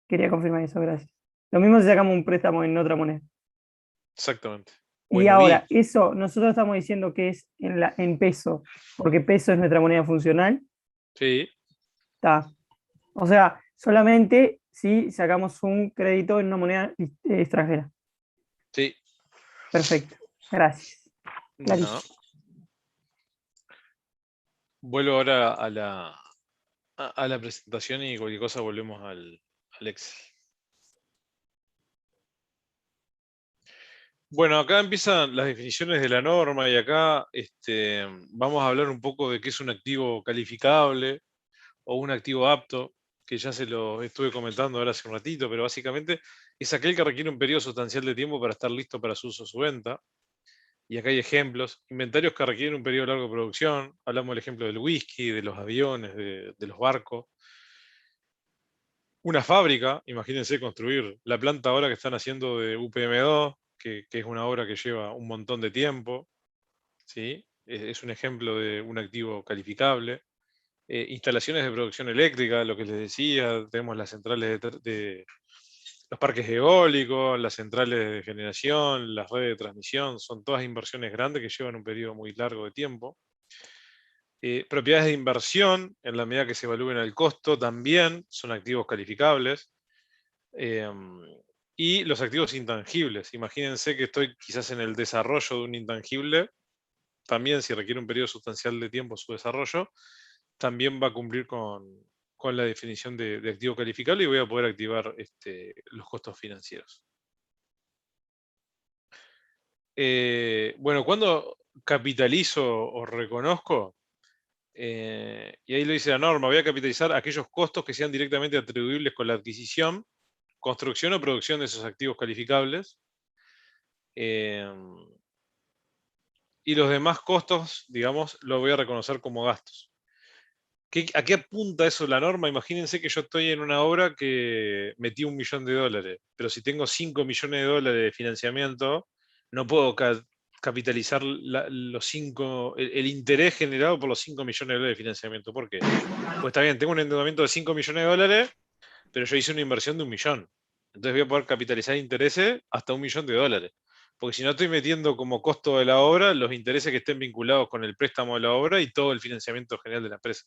S2: Quería confirmar eso, gracias. Lo mismo si sacamos un préstamo en otra moneda.
S4: Exactamente. O
S2: Y
S4: en UDI.
S2: ahora, eso nosotros estamos diciendo que es en peso, porque peso es nuestra moneda funcional.
S4: Sí,
S2: Está. O sea, solamente si sacamos un crédito en una moneda extranjera.
S4: sí.
S2: Perfecto. Gracias.
S4: No.
S2: Clarísimo.
S4: Vuelvo ahora a la presentación y cualquier cosa volvemos al Excel. Bueno, acá empiezan las definiciones de la norma y acá vamos a hablar un poco de qué es un activo calificable o un activo apto, que ya se lo estuve comentando ahora hace un ratito, pero básicamente es aquel que requiere un periodo sustancial de tiempo para estar listo para su uso o su venta. Y acá hay ejemplos. Inventarios que requieren un periodo largo de producción. Hablamos del ejemplo del whisky, de los aviones, de los barcos. Una fábrica, imagínense construir la planta ahora que están haciendo de UPM2, que es una obra que lleva un montón de tiempo. ¿Sí? Es un ejemplo de un activo calificable. Instalaciones de producción eléctrica, lo que les decía, tenemos las centrales de los parques eólicos, las centrales de generación, las redes de transmisión, son todas inversiones grandes que llevan un periodo muy largo de tiempo. Propiedades de inversión, en la medida que se evalúen el costo, también son activos calificables. Y los activos intangibles, imagínense que estoy quizás en el desarrollo de un intangible, también si requiere un periodo sustancial de tiempo su desarrollo, también va a cumplir con la definición de activo calificable y voy a poder activar los costos financieros. Bueno, cuando capitalizo o reconozco, y ahí lo dice la norma, voy a capitalizar aquellos costos que sean directamente atribuibles con la adquisición, construcción o producción de esos activos calificables. Y los demás costos, digamos, los voy a reconocer como gastos. ¿A qué apunta eso la norma? Imagínense que yo estoy en una obra que metí $1 millón, pero si tengo $5 millones de financiamiento, no puedo capitalizar el interés generado por los $5 millones de financiamiento. ¿Por qué? Pues está bien, tengo un endeudamiento de $5 millones, pero yo hice una inversión de $1 millón. Entonces voy a poder capitalizar intereses hasta $1 millón. Porque si no estoy metiendo como costo de la obra los intereses que estén vinculados con el préstamo de la obra y todo el financiamiento general de la empresa.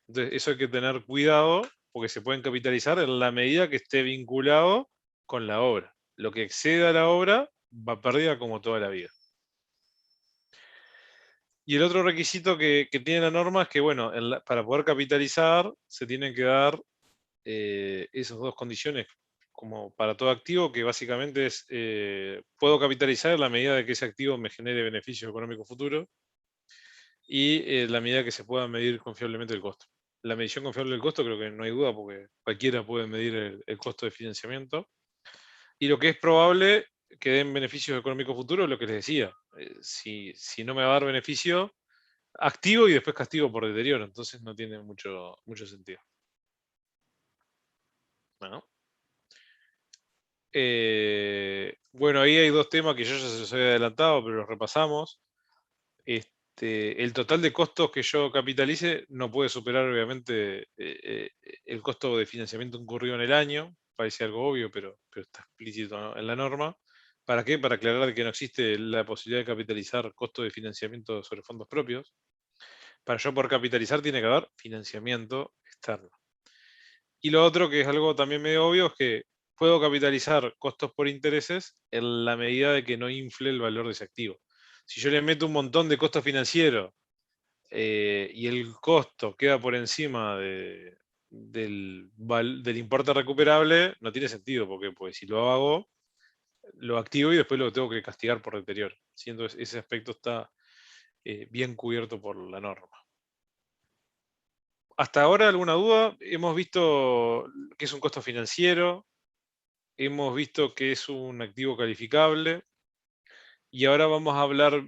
S4: Entonces, eso hay que tener cuidado porque se pueden capitalizar en la medida que esté vinculado con la obra. Lo que exceda a la obra va perdida como toda la vida. Y el otro requisito que tiene la norma es que, bueno, para poder capitalizar se tienen que dar esas dos condiciones como para todo activo, que básicamente es, puedo capitalizar en la medida de que ese activo me genere beneficios económicos futuros y la medida que se pueda medir confiablemente el costo. La medición confiable del costo creo que no hay duda porque cualquiera puede medir el costo de financiamiento. Y lo que es probable que den beneficios económicos futuros, lo que les decía, si no me va a dar beneficio, activo y después castigo por deterioro, entonces no tiene mucho sentido. Bueno. Bueno, ahí hay dos temas que yo ya se los había adelantado, pero los repasamos. El total de costos que yo capitalice no puede superar, obviamente, el costo de financiamiento incurrido en el año. Parece algo obvio, pero está explícito, ¿no?, en la norma. ¿Para qué? Para aclarar que no existe la posibilidad de capitalizar costo de financiamiento sobre fondos propios. Para yo poder capitalizar tiene que haber financiamiento externo. Y lo otro, que es algo también medio obvio, es que puedo capitalizar costos por intereses en la medida de que no infle el valor de ese activo. Si yo le meto un montón de costos financieros y el costo queda por encima del importe recuperable, no tiene sentido, porque pues, si lo hago, lo activo y después lo tengo que castigar por deterioro. Entonces ese aspecto está bien cubierto por la norma. ¿Hasta ahora alguna duda? Hemos visto que es un costo financiero, hemos visto que es un activo calificable, y ahora vamos a hablar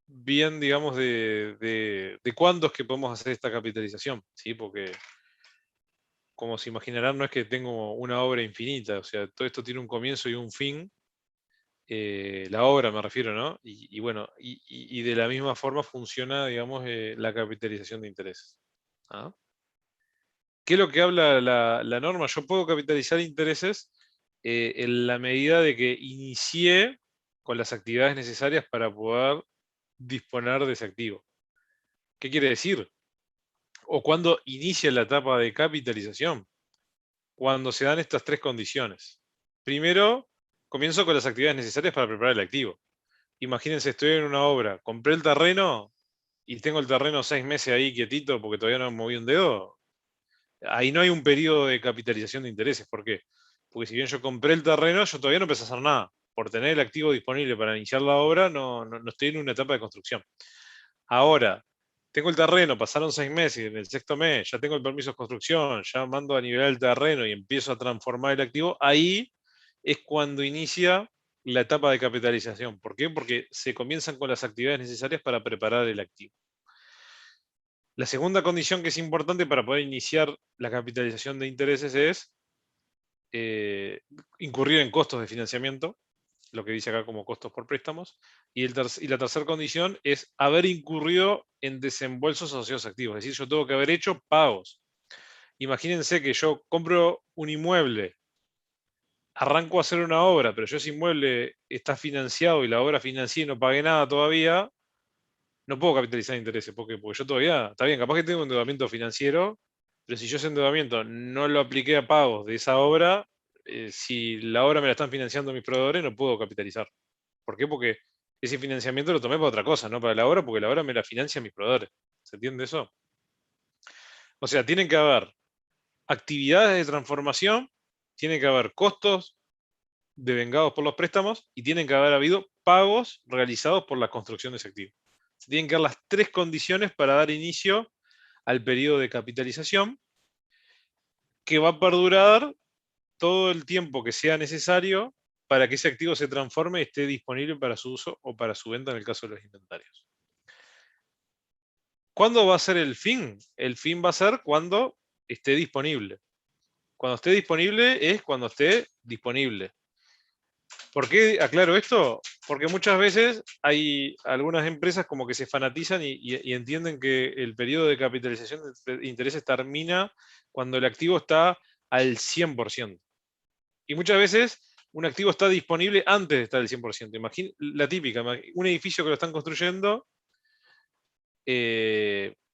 S4: bien, digamos, de cuándo es que podemos hacer esta capitalización, ¿sí? Porque, como se imaginarán, no es que tengo una obra infinita, o sea, todo esto tiene un comienzo y un fin, la obra me refiero, ¿no? Y bueno, y de la misma forma funciona, digamos, la capitalización de intereses. ¿Ah? ¿Qué es lo que habla la norma? Yo puedo capitalizar intereses en la medida de que inicié con las actividades necesarias para poder disponer de ese activo. ¿Qué quiere decir? O cuando inicia la etapa de capitalización, cuando se dan estas tres condiciones. Primero, comienzo con las actividades necesarias para preparar el activo. Imagínense, estoy en una obra, compré el terreno y tengo el terreno 6 meses ahí quietito porque todavía no moví un dedo. Ahí no hay un periodo de capitalización de intereses. ¿Por qué? Porque si bien yo compré el terreno, yo todavía no empecé a hacer nada, por tener el activo disponible para iniciar la obra, no estoy en una etapa de construcción. Ahora, tengo el terreno, pasaron 6 meses, y en el 6º mes ya tengo el permiso de construcción, ya mando a nivelar el terreno y empiezo a transformar el activo, ahí es cuando inicia la etapa de capitalización. ¿Por qué? Porque se comienzan con las actividades necesarias para preparar el activo. La segunda condición que es importante para poder iniciar la capitalización de intereses es incurrir en costos de financiamiento, lo que dice acá como costos por préstamos, y la tercera condición es haber incurrido en desembolsos asociados activos, es decir, yo tengo que haber hecho pagos. Imagínense que yo compro un inmueble, arranco a hacer una obra, pero ese inmueble está financiado y la obra financié y no pagué nada todavía, no puedo capitalizar intereses. ¿Por qué? Porque yo todavía, está bien, capaz que tengo un endeudamiento financiero, pero si yo ese endeudamiento no lo apliqué a pagos de esa obra, si la obra me la están financiando mis proveedores, no puedo capitalizar. ¿Por qué? Porque ese financiamiento lo tomé para otra cosa, no para la obra, porque la obra me la financian mis proveedores. ¿Se entiende eso? O sea, tienen que haber actividades de transformación, tiene que haber costos devengados por los préstamos y tienen que haber habido pagos realizados por la construcción de ese activo. Se tienen que dar las 3 condiciones para dar inicio al periodo de capitalización, que va a perdurar todo el tiempo que sea necesario para que ese activo se transforme y esté disponible para su uso o para su venta en el caso de los inventarios. ¿Cuándo va a ser el fin? El fin va a ser cuando esté disponible. Cuando esté disponible es cuando esté disponible. ¿Por qué aclaro esto? Porque muchas veces hay algunas empresas como que se fanatizan y entienden que el periodo de capitalización de intereses termina cuando el activo está al 100%. Y muchas veces un activo está disponible antes de estar al 100%. Imagina la típica, un edificio que lo están construyendo,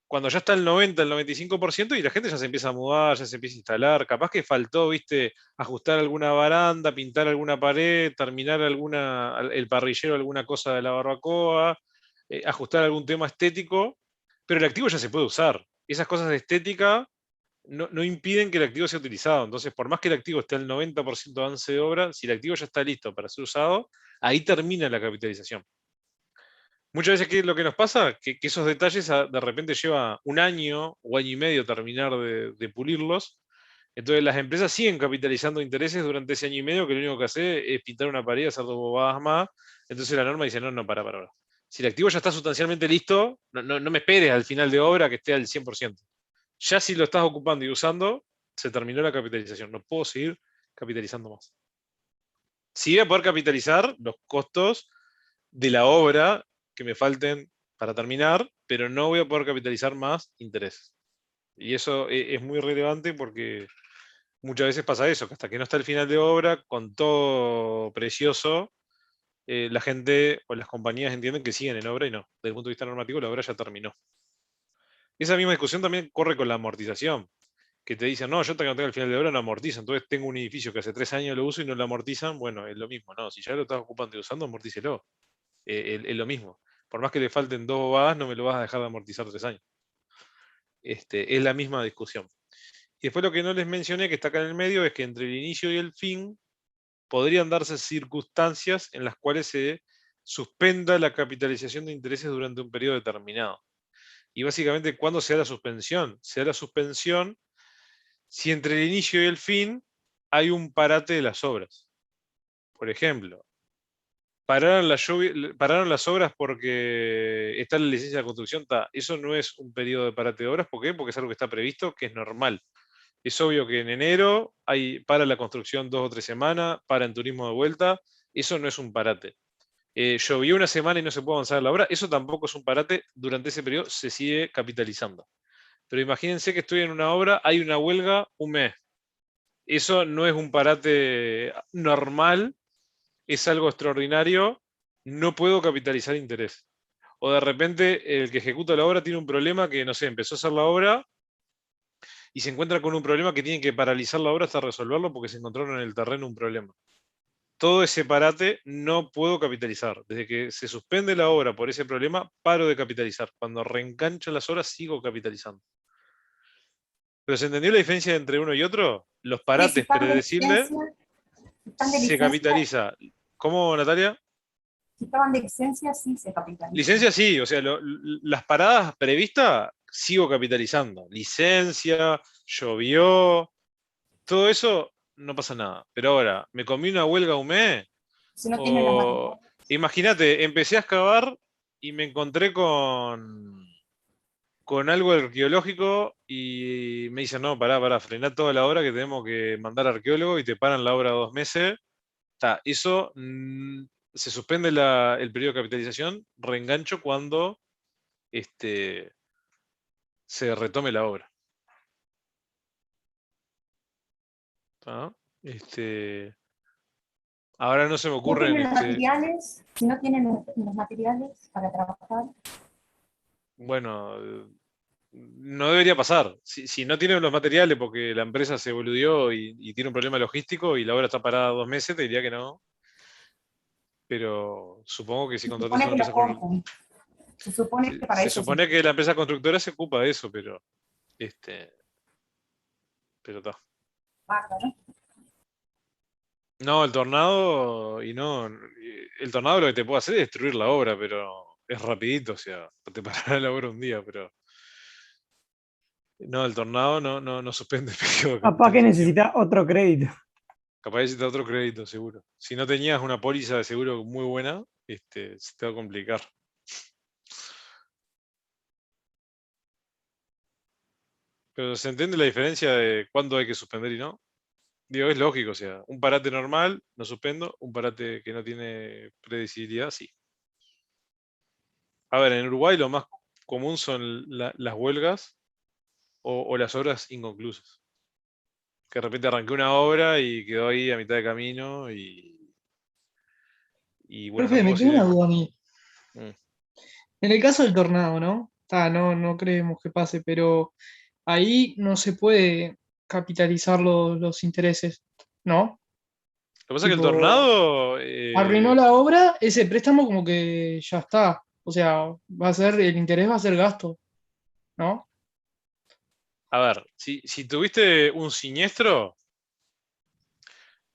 S4: cuando ya está el 90, el 95% y la gente ya se empieza a mudar, ya se empieza a instalar, capaz que faltó, viste, ajustar alguna baranda, pintar alguna pared, terminar el parrillero, alguna cosa de la barbacoa, ajustar algún tema estético, pero el activo ya se puede usar. Esas cosas de estética no impiden que el activo sea utilizado. Entonces, por más que el activo esté al 90% de avance de obra, si el activo ya está listo para ser usado, ahí termina la capitalización. Muchas veces, ¿qué es lo que nos pasa? Que esos detalles de repente lleva un año o año y medio terminar de pulirlos. Entonces las empresas siguen capitalizando intereses durante ese año y medio, que lo único que hace es pintar una pared, hacer 2 bobadas más. Entonces la norma dice, no, para. Si el activo ya está sustancialmente listo, no me esperes al final de obra que esté al 100%. Ya si lo estás ocupando y usando, se terminó la capitalización. No puedo seguir capitalizando más. Sí voy a poder capitalizar los costos de la obra que me falten para terminar, pero no voy a poder capitalizar más intereses. Y eso es muy relevante porque muchas veces pasa eso, que hasta que no está el final de obra, con todo precioso, la gente o las compañías entienden que siguen en obra y no. Desde el punto de vista normativo, la obra ya terminó. Esa misma discusión también corre con la amortización, que te dicen, no, yo hasta que no tenga el final de obra no amortizo, entonces tengo un edificio que hace 3 años lo uso y no lo amortizan, bueno, es lo mismo, no, si ya lo estás ocupando y usando, amortícelo. Es lo mismo. Por más que le falten 2 bobadas, no me lo vas a dejar de amortizar 3 años. Es la misma discusión. Y después lo que no les mencioné, que está acá en el medio, es que entre el inicio y el fin podrían darse circunstancias en las cuales se suspenda la capitalización de intereses durante un periodo determinado. Y básicamente, ¿cuándo se da la suspensión? Se da la suspensión si entre el inicio y el fin hay un parate de las obras. Por ejemplo, pararon las obras porque está la licencia de construcción. Eso no es un periodo de parate de obras. ¿Por qué? Porque es algo que está previsto, que es normal. Es obvio que en enero para la construcción 2 o 3 semanas, para en turismo de vuelta. Eso no es un parate. Llovió una semana y no se puede avanzar la obra. Eso tampoco es un parate. Durante ese periodo se sigue capitalizando. Pero imagínense que estoy en una obra, hay una huelga un mes. Eso no es un parate normal, es algo extraordinario, no puedo capitalizar interés. O de repente el que ejecuta la obra tiene un problema que, no sé, empezó a hacer la obra y se encuentra con un problema que tiene que paralizar la obra hasta resolverlo porque se encontraron en el terreno un problema. Todo ese parate no puedo capitalizar. Desde que se suspende la obra por ese problema, paro de capitalizar. Cuando reengancho las obras, sigo capitalizando. ¿Pero se entendió la diferencia entre uno y otro? Los parates predecibles se capitaliza ¿Cómo, Natalia?
S7: Si estaban de licencia, sí se capitalizan.
S4: Licencia sí, o sea, las paradas previstas sigo capitalizando. Licencia, llovió, todo eso no pasa nada. Pero ahora, ¿me comí una huelga un mes?
S7: Si no tienen los
S4: O
S7: materiales.
S4: imagínate, empecé a excavar y me encontré con algo arqueológico y me dicen, no, pará, frená toda la obra que tenemos que mandar arqueólogo y te paran la obra 2 meses. Eso se suspende el periodo de capitalización, reengancho cuando se retome la obra. ¿Tá? Ahora no se me
S7: No
S4: ocurre
S7: tienen los materiales, si no tienen los materiales para trabajar,
S4: bueno, no debería pasar. Si no tienen los materiales porque la empresa se boludeó y tiene un problema logístico y la obra está parada 2 meses, te diría que no. Pero supongo que si
S7: se
S4: contratas a
S7: supone
S4: una
S7: que la
S4: empresa
S7: compran. Se supone que para
S4: se
S7: eso se
S4: supone que la empresa constructora se ocupa de eso, pero está.
S7: paga, ¿no?
S4: No, el tornado, el tornado lo que te puede hacer es destruir la obra, pero es rapidito, o sea, te parará la obra un día, pero no, el tornado no suspende el periodo de
S2: Capaz que
S4: capitalización.
S2: necesita otro crédito.
S4: Capaz necesitas otro crédito, seguro. Si no tenías una póliza de seguro muy buena, se te va a complicar. Pero se entiende la diferencia de cuándo hay que suspender y no. Digo, es lógico, o sea, un parate normal, no suspendo, un parate que no tiene predecibilidad, sí. A ver, en Uruguay lo más común son las huelgas o las obras inconclusas. Que de repente arranqué una obra y quedó ahí a mitad de camino y bueno, no
S5: Profe, me
S4: puedo
S5: queda
S4: seguir.
S5: una duda a mí.
S4: Mm.
S5: En el caso del tornado, ¿no? No creemos que pase, pero ahí no se puede capitalizar los intereses, ¿no?
S4: Lo que pasa es que el
S5: Tipo,
S4: tornado,
S5: arruinó la obra, ese préstamo como que ya está. O sea, el interés va a ser gasto, ¿no?
S4: a ver, si tuviste un siniestro,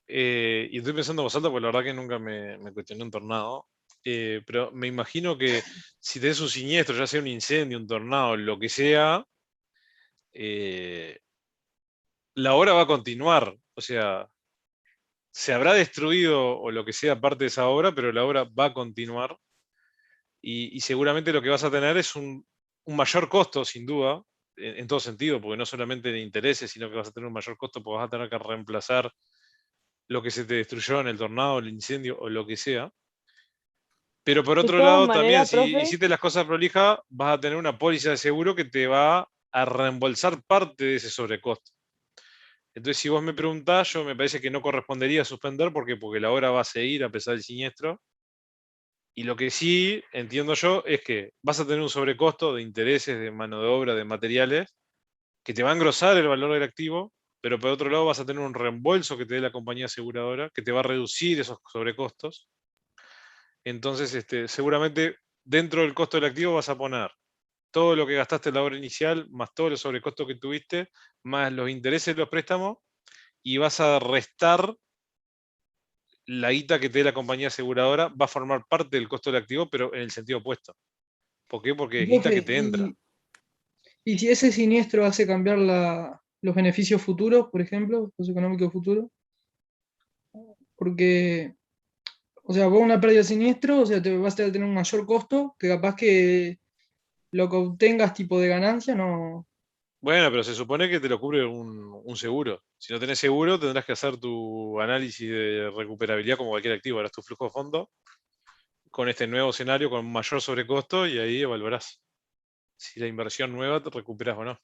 S4: y estoy pensando en voz alta porque la verdad que nunca me cuestioné un tornado, pero me imagino que si tenés un siniestro, ya sea un incendio, un tornado, lo que sea, eh, la obra va a continuar. O sea, se habrá destruido o lo que sea parte de esa obra, pero la obra va a continuar y seguramente lo que vas a tener es un mayor costo, sin duda, en todo sentido, porque no solamente de intereses, sino que vas a tener un mayor costo porque vas a tener que reemplazar lo que se te destruyó en el tornado, el incendio o lo que sea. Pero por
S8: De
S4: otro
S8: todas
S4: lado, también,
S8: maneras,
S4: si
S8: profe,
S4: hiciste las cosas prolijas, vas a tener una póliza de seguro que te va a reembolsar parte de ese sobrecosto. Entonces, si vos me preguntás, yo me parece que no correspondería suspender porque la obra va a seguir a pesar del siniestro. Y lo que sí entiendo yo es que vas a tener un sobrecosto de intereses, de mano de obra, de materiales, que te va a engrosar el valor del activo, pero por otro lado vas a tener un reembolso que te dé la compañía aseguradora, que te va a reducir esos sobrecostos. Entonces, seguramente dentro del costo del activo vas a poner todo lo que gastaste en la obra inicial, más todos los sobrecostos que tuviste, más los intereses de los préstamos, y vas a restar la guita que te dé la compañía aseguradora, va a formar parte del costo del activo, pero en el sentido opuesto. ¿Por qué? Porque es guita
S5: Profe,
S4: que te entra.
S5: y si ese siniestro hace cambiar los beneficios futuros, por ejemplo, los económicos futuros, porque, o sea, vos una pérdida de siniestro, o sea, te vas a tener un mayor costo que capaz que lo que obtengas tipo de ganancia, no.
S4: Bueno, pero se supone que te lo cubre un seguro. Si no tenés seguro, tendrás que hacer tu análisis de recuperabilidad como cualquier activo. Harás tu flujo de fondo con este nuevo escenario con mayor sobrecosto y ahí evaluarás si la inversión nueva te recuperas o no.
S5: Y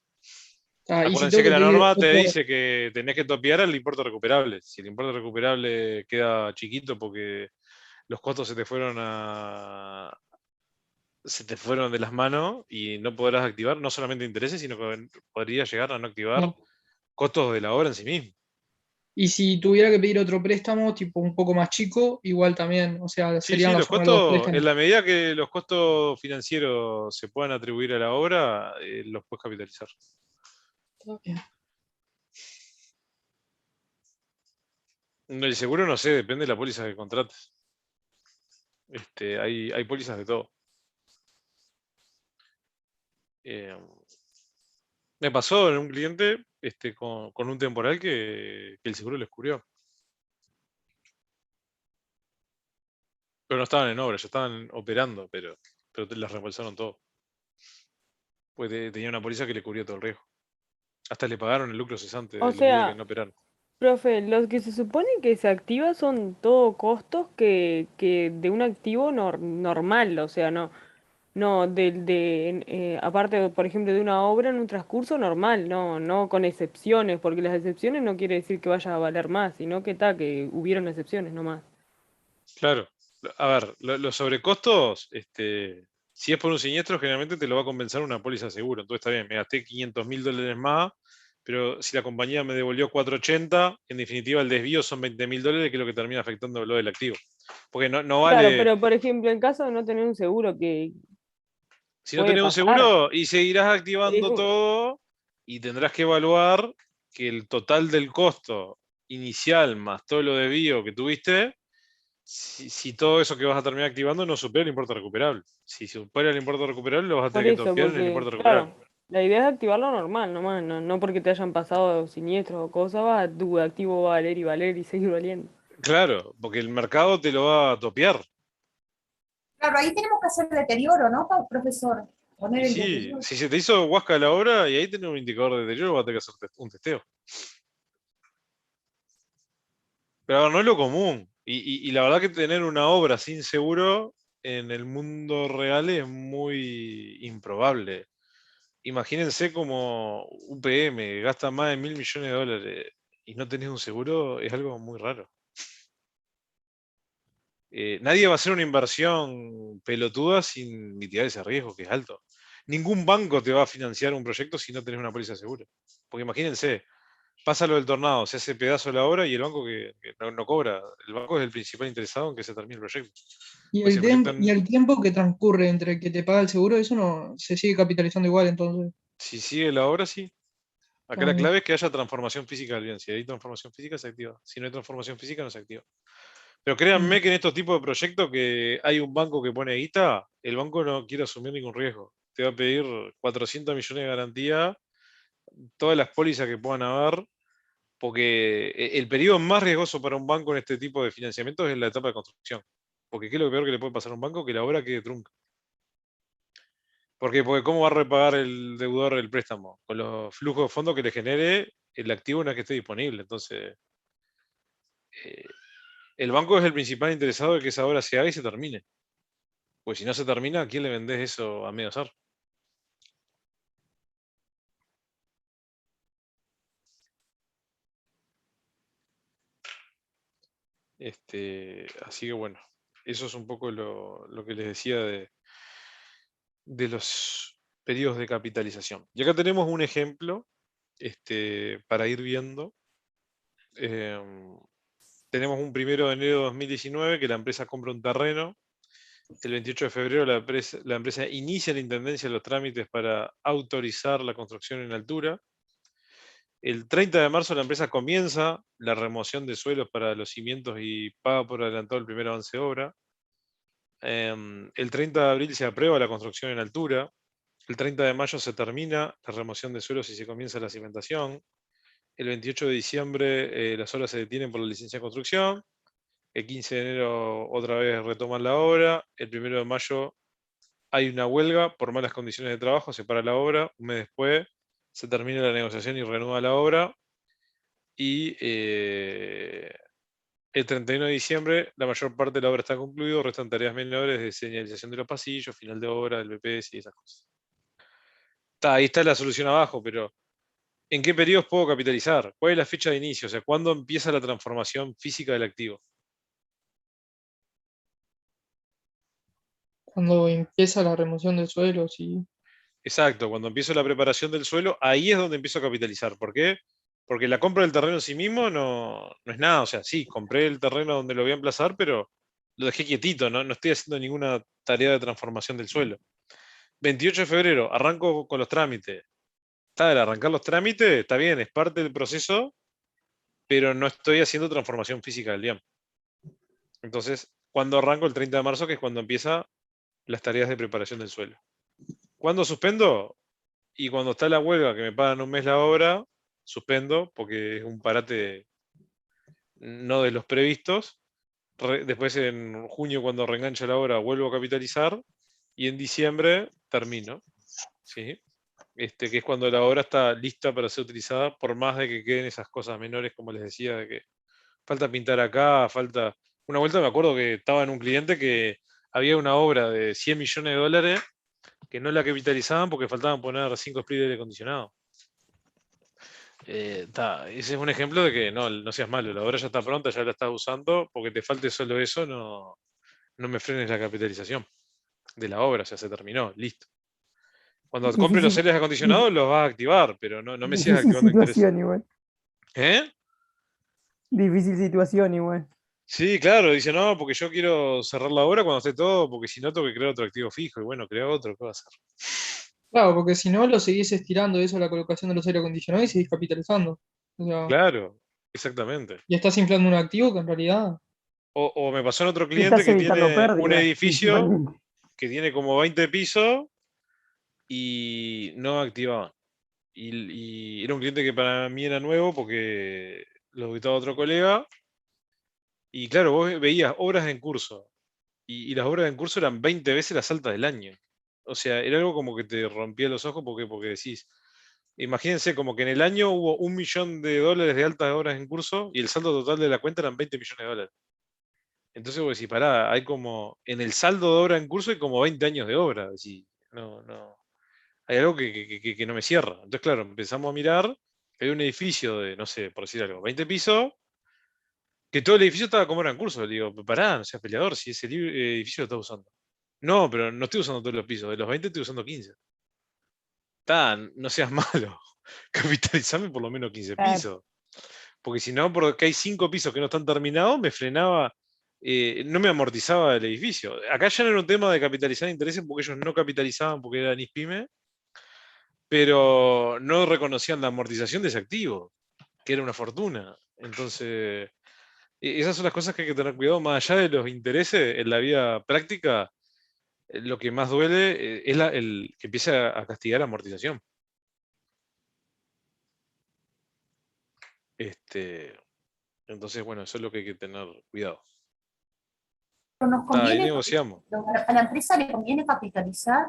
S5: si
S4: Acuérdense
S5: tengo
S4: que
S5: que
S4: la
S5: pedir
S4: norma te
S5: otro,
S4: dice que tenés que topear el importe recuperable. Si el importe recuperable queda chiquito porque los costos se te fueron de las manos y no podrás activar no solamente intereses, sino que podría llegar a no activar
S5: no.
S4: costos de la obra en sí mismo.
S5: Y si tuviera que pedir otro préstamo, tipo un poco más chico, igual también, o sea,
S4: Sí,
S5: sería
S4: sí,
S5: más
S4: los
S5: o menos los
S4: costos, en
S5: préstamos.
S4: la medida que los costos financieros se puedan atribuir a la obra, los puedes capitalizar.
S5: Está bien.
S4: El seguro no sé, depende de la póliza que contrates. Hay pólizas de todo. Me pasó en un cliente con un temporal que el seguro les cubrió. Pero no estaban en obra, ya estaban operando, pero les reembolsaron todo. Pues tenía una póliza que le cubría todo el riesgo. Hasta le pagaron el lucro cesante
S8: O
S4: de los días que
S8: sea,
S4: no operaron.
S8: profe, los que se supone que se activa son todo costos que de un activo normal, o sea, no aparte, por ejemplo, de una obra en un transcurso normal, no con excepciones, porque las excepciones no quiere decir que vaya a valer más, sino que hubieron excepciones nomás.
S4: Claro. A ver, los sobrecostos, si es por un siniestro, generalmente te lo va a compensar una póliza de seguro. Entonces está bien, me gasté $500.000 más, pero si la compañía me devolvió 480, en definitiva el desvío son $20.000, que es lo que termina afectando lo del activo. Porque no
S8: Claro,
S4: vale,
S8: pero por ejemplo, en caso de no tener un seguro que
S4: si no
S8: puede
S4: tenés un
S8: pasar,
S4: seguro y seguirás activando
S8: riesgo,
S4: todo y tendrás que evaluar que el total del costo inicial más todo lo desvío que tuviste, si todo eso que vas a terminar activando no supera el importe recuperable. Si supera el importe recuperable, lo vas a
S8: por
S4: tener que
S8: eso,
S4: topear en el
S8: porque,
S4: importe recuperable.
S8: claro, la idea es activarlo normal nomás, no porque te hayan pasado siniestros o cosas, tu activo va a valer y seguir valiendo.
S4: Claro, porque el mercado te lo va a topear.
S7: Claro, ahí tenemos que hacer deterioro, ¿no, profesor? Poner
S4: Y
S7: el
S4: sí,
S7: deterioro.
S4: si se te hizo huasca la obra y ahí tenés un indicador de deterioro, vas a tener que hacer un testeo. Pero a ver, no es lo común. Y la verdad que tener una obra sin seguro en el mundo real es muy improbable. Imagínense como UPM gasta más de $1.000 millones y no tenés un seguro, es algo muy raro. Nadie va a hacer una inversión pelotuda sin mitigar ese riesgo que es alto. Ningún banco te va a financiar un proyecto si no tenés una póliza de seguro. Porque imagínense, pasa lo del tornado, se hace pedazo la obra y el banco que no cobra. El banco es el principal interesado en que se termine el proyecto.
S5: Y
S4: Pues si
S5: el,
S4: el proyecto,
S5: y el tiempo que transcurre entre que te paga el seguro, eso no se sigue capitalizando igual, entonces.
S4: si sigue la obra, sí. Acá
S5: Está
S4: la
S5: bien.
S4: clave es que haya transformación física del bien. Si hay transformación física, se activa. Si no hay transformación física, no se activa. Pero créanme que en estos tipos de proyectos que hay un banco que pone guita, el banco no quiere asumir ningún riesgo. Te va a pedir 400 millones de garantía, todas las pólizas que puedan haber, porque el periodo más riesgoso para un banco en este tipo de financiamientos es la etapa de construcción. Porque ¿qué es lo peor que le puede pasar a un banco? Que la obra quede trunca. Porque ¿cómo va a repagar el deudor el préstamo? Con los flujos de fondos que le genere el activo una vez que esté disponible. Entonces, eh, el banco es el principal interesado de que esa obra se haga y se termine. Pues si no se termina, ¿a quién le vendés eso a medio hacer? Así que bueno, eso es un poco lo que les decía de los periodos de capitalización. Y acá tenemos un ejemplo para ir viendo. Em, Tenemos un 1 de enero de 2019 que la empresa compra un terreno. El 28 de febrero la empresa inicia la intendencia de los trámites para autorizar la construcción en altura. El 30 de marzo la empresa comienza la remoción de suelos para los cimientos y paga por adelantado el primer avance de obra. El 30 de abril se aprueba la construcción en altura. El 30 de mayo se termina la remoción de suelos y se comienza la cimentación. El 28 de diciembre las obras se detienen por la licencia de construcción. El 15 de enero otra vez retoman la obra. El 1 de mayo hay una huelga por malas condiciones de trabajo, se para la obra. Un mes después se termina la negociación y reanuda la obra. Y el 31 de diciembre la mayor parte de la obra está concluida, restan tareas menores de señalización de los pasillos, final de obra, del BPS y esas cosas. Ahí está la solución abajo, pero ¿en qué periodos puedo capitalizar? ¿Cuál es la fecha de inicio? O sea, ¿cuándo empieza la transformación física del activo?
S5: Cuando empieza la remoción de suelos y
S4: Exacto, cuando empiezo la preparación del suelo, ahí es donde empiezo a capitalizar. ¿Por qué? Porque la compra del terreno en sí mismo no es nada. O sea, sí, compré el terreno donde lo voy a emplazar, pero lo dejé quietito, no estoy haciendo ninguna tarea de transformación del suelo. 28 de febrero, arranco con los trámites. Está, el arrancar los trámites, está bien, es parte del proceso, pero no estoy haciendo transformación física del DIAM. Entonces, cuando arranco el 30 de marzo, que es cuando empiezan las tareas de preparación del suelo. ¿Cuándo suspendo? Y cuando está la huelga, que me pagan un mes la obra, suspendo, porque es un parate no de los previstos. Después en junio, cuando reengancha la obra, vuelvo a capitalizar, y en diciembre termino, ¿sí? Que es cuando la obra está lista para ser utilizada, por más de que queden esas cosas menores, como les decía, de que falta pintar acá, falta... Una vuelta me acuerdo que estaba en un cliente que había una obra de 100 millones de dólares que no la capitalizaban porque faltaban poner 5 splitters de aire acondicionado. Ese es un ejemplo de que no seas malo, la obra ya está pronta, ya la estás usando, porque te falte solo eso, no me frenes la capitalización de la obra, ya se terminó, listo. Cuando compres los aires acondicionados los vas a activar, pero no me sigas
S2: Difícil
S4: activando intereses.
S2: situación igual.
S4: ¿Eh?
S2: Difícil situación igual.
S4: Sí, claro, dice, no, porque yo quiero cerrar la obra cuando esté todo, porque si no tengo que crear otro activo fijo, y bueno, crea otro, ¿qué va a hacer?
S5: Claro, porque si no lo seguís estirando eso, la colocación de los aire acondicionados y seguís capitalizando. O sea,
S4: Claro, exactamente.
S5: y estás inflando un activo que en realidad.
S4: O me pasó en otro
S2: Y
S4: cliente
S2: estás
S4: que
S2: evitando
S4: tiene un
S2: pérdidas,
S4: edificio
S2: principalmente.
S4: que tiene como 20 pisos y no activaba. Y era un cliente que para mí era nuevo porque lo visitaba otro colega. Y claro, vos veías obras en curso. Y las obras en curso eran 20 veces las altas del año. O sea, era algo como que te rompía los ojos porque decís, imagínense como que en el año hubo $1 millón de altas obras en curso y el saldo total de la cuenta eran 20 millones de dólares. Entonces vos decís, pará, hay como, en el saldo de obra en curso hay como 20 años de obra. Decís, no, hay algo que no me cierra. Entonces, claro, empezamos a mirar, hay un edificio de, no sé, por decir algo, 20 pisos, que todo el edificio estaba como era en curso. Le digo, pará, no seas peleador, si ese edificio lo estás usando. No, pero no estoy usando todos los pisos, de los 20 estoy usando 15. No seas malo, capitalizame por lo menos 15
S2: Claro.
S4: pisos. Porque si no, porque hay 5 pisos que no están terminados, me frenaba, no me amortizaba el edificio. Acá ya no era un tema de capitalizar intereses porque ellos no capitalizaban porque eran ISPYME, pero no reconocían la amortización de ese activo, que era una fortuna. Entonces, esas son las cosas que hay que tener cuidado, más allá de los intereses en la vida práctica. Lo que más duele es el que empiece a castigar la amortización. Entonces, bueno, eso es lo que hay que tener cuidado.
S7: Pero nos
S4: Ahí
S7: conviene,
S4: negociamos.
S7: a la empresa le conviene capitalizar.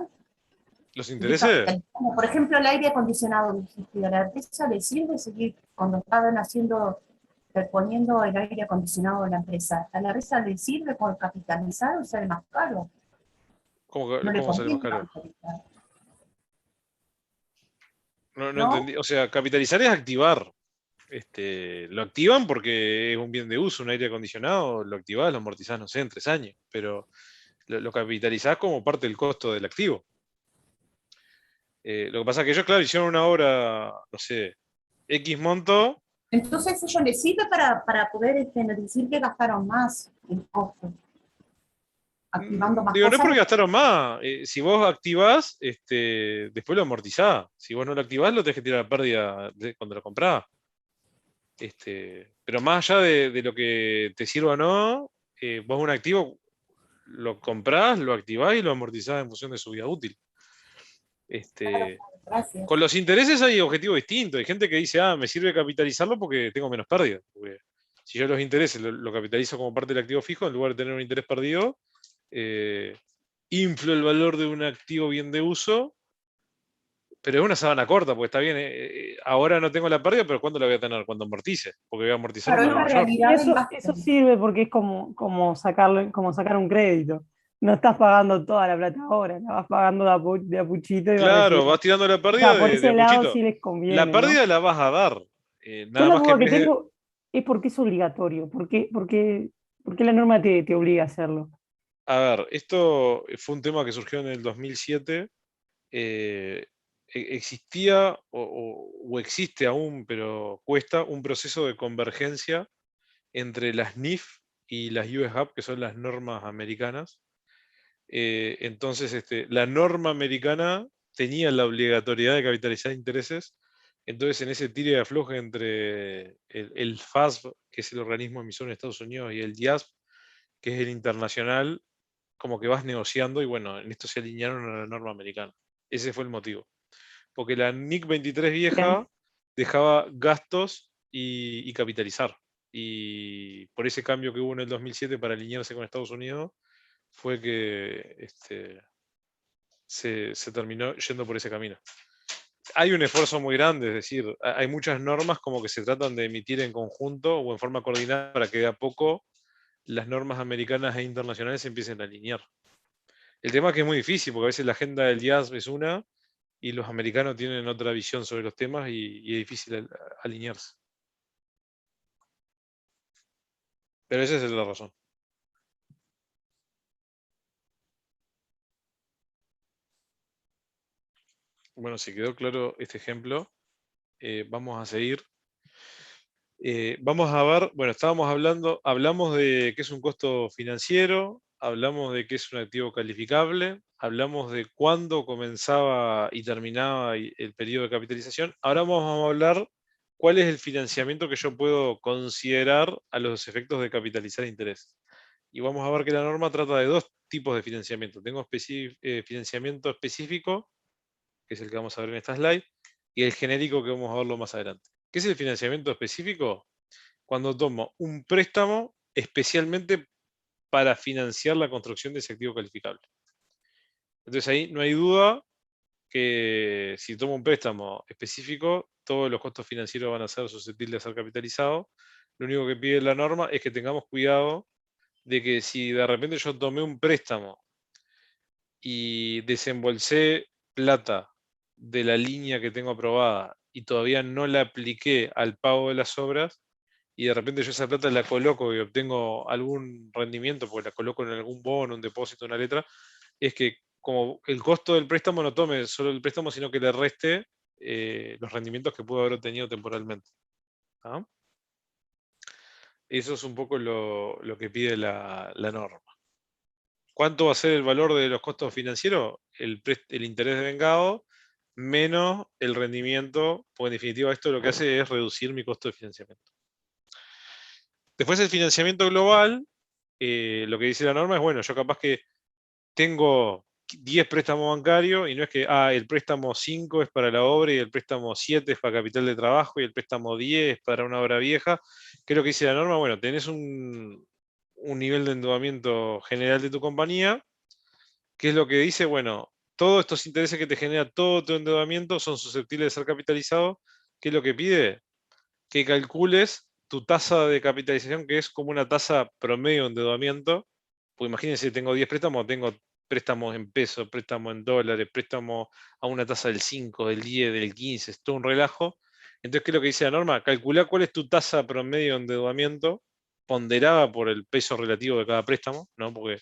S4: ¿Los intereses?
S7: Por ejemplo, el aire acondicionado, dijiste, a la empresa le sirve seguir cuando estaban poniendo el aire acondicionado de la empresa. ¿A la empresa le sirve por capitalizar o sale más caro?
S4: ¿Cómo
S7: No le
S4: sale más
S7: conviene
S4: caro?
S7: capitalizar.
S4: No
S7: ¿No?
S4: entendí. O sea, capitalizar es activar. Lo activan porque es un bien de uso, un aire acondicionado, lo activás, lo amortizás, no sé, en 3 años, pero lo capitalizás como parte del costo del activo. Lo que pasa es que ellos, claro, hicieron una obra, no sé, X monto.
S7: Entonces, ¿eso les sirve para poder decir que gastaron más en costos? Activando más
S4: Digo, no es
S7: cosas.
S4: porque gastaron más. Si vos activás, después lo amortizás. Si vos no lo activás, lo tenés que tirar a pérdida cuando lo comprás. Pero más allá de lo que te sirva o no, vos un activo lo comprás, lo activás y lo amortizás en función de su vida útil.
S7: Gracias.
S4: Con los intereses hay objetivos distintos. Hay gente que dice, me sirve capitalizarlo porque tengo menos pérdida. Porque si yo los intereses lo capitalizo como parte del activo fijo, en lugar de tener un interés perdido, inflo el valor de un activo bien de uso, pero es una sábana corta, porque está bien, ahora no tengo la pérdida, pero ¿cuándo la voy a tener? Cuando amortice, porque voy a amortizar
S7: Claro,
S4: un
S7: es
S4: valor
S7: la
S4: mayor.
S7: realidad del
S2: Eso
S7: gasto.
S2: sirve porque es como sacar un crédito. No estás pagando toda la plata ahora, la vas pagando de a puchito y vas
S4: Claro, vas
S2: recibiendo.
S4: tirando la
S2: O
S4: pérdida
S2: sea, por
S4: de
S2: ese
S4: a
S2: lado
S4: pochito.
S2: sí les
S4: La
S2: conviene,
S4: pérdida
S2: ¿no?
S4: la vas a dar.
S2: Yo
S4: Nada
S2: la
S4: más que
S2: duda
S4: en
S2: que
S4: vez de...
S2: tengo es por qué es obligatorio, por qué la norma te obliga a hacerlo.
S4: A ver, esto fue un tema que surgió en el 2007. Existía o existe aún, pero cuesta, un proceso de convergencia entre las NIF y las US GAAP, que son las normas americanas. Entonces, la norma americana tenía la obligatoriedad de capitalizar intereses. Entonces, en ese tire y afloje entre el FASB, que es el organismo emisor en Estados Unidos, y el DIASP, que es el internacional, como que vas negociando y bueno, en esto se alinearon a la norma americana. Ese fue el motivo. Porque la NIC 23 vieja dejaba gastos y capitalizar. Y por ese cambio que hubo en el 2007 para alinearse con Estados Unidos, fue que se terminó yendo por ese camino. Hay un esfuerzo muy grande, es decir, hay muchas normas como que se tratan de emitir en conjunto o en forma coordinada para que de a poco las normas americanas e internacionales se empiecen a alinear. El tema es que es muy difícil, porque a veces la agenda del IAS es una y los americanos tienen otra visión sobre los temas y es difícil alinearse. Pero esa es la razón. Bueno, si quedó claro este ejemplo, vamos a seguir. Vamos a ver, bueno, hablamos de qué es un costo financiero, hablamos de qué es un activo calificable, hablamos de cuándo comenzaba y terminaba el periodo de capitalización. Ahora vamos a hablar cuál es el financiamiento que yo puedo considerar a los efectos de capitalizar interés. Y vamos a ver que la norma trata de dos tipos de financiamiento. Tengo financiamiento específico, que es el que vamos a ver en esta slide, y el genérico que vamos a verlo más adelante. ¿Qué es el financiamiento específico? Cuando tomo un préstamo especialmente para financiar la construcción de ese activo calificable. Entonces ahí no hay duda que si tomo un préstamo específico, todos los costos financieros van a ser susceptibles de ser capitalizados. Lo único que pide la norma es que tengamos cuidado de que si de repente yo tomé un préstamo y desembolsé plata de la línea que tengo aprobada y todavía no la apliqué al pago de las obras, y de repente yo esa plata la coloco y obtengo algún rendimiento, porque la coloco en algún bono, un depósito, una letra, es que como el costo del préstamo no tome solo el préstamo, sino que le reste los rendimientos que pudo haber obtenido temporalmente. ¿Ah? Eso es un poco lo que pide la norma. ¿Cuánto va a ser el valor de los costos financieros? El interés devengado menos el rendimiento, porque en definitiva esto lo que hace es reducir mi costo de financiamiento. Después el financiamiento global, lo que dice la norma es, bueno, yo capaz que tengo 10 préstamos bancarios y no es que el préstamo 5 es para la obra y el préstamo 7 es para capital de trabajo y el préstamo 10 es para una obra vieja. ¿Qué es lo que dice la norma? Bueno, tenés un nivel de endeudamiento general de tu compañía. ¿Qué es lo que dice? Bueno, todos estos intereses que te genera todo tu endeudamiento son susceptibles de ser capitalizados. ¿Qué es lo que pide? Que calcules tu tasa de capitalización, que es como una tasa promedio de endeudamiento. Pues imagínense, tengo 10 préstamos, tengo préstamos en pesos, préstamos en dólares, préstamos a una tasa del 5, del 10, del 15, es todo un relajo. Entonces, ¿qué es lo que dice la norma? Calcula cuál es tu tasa promedio de endeudamiento, ponderada por el peso relativo de cada préstamo, ¿no? Porque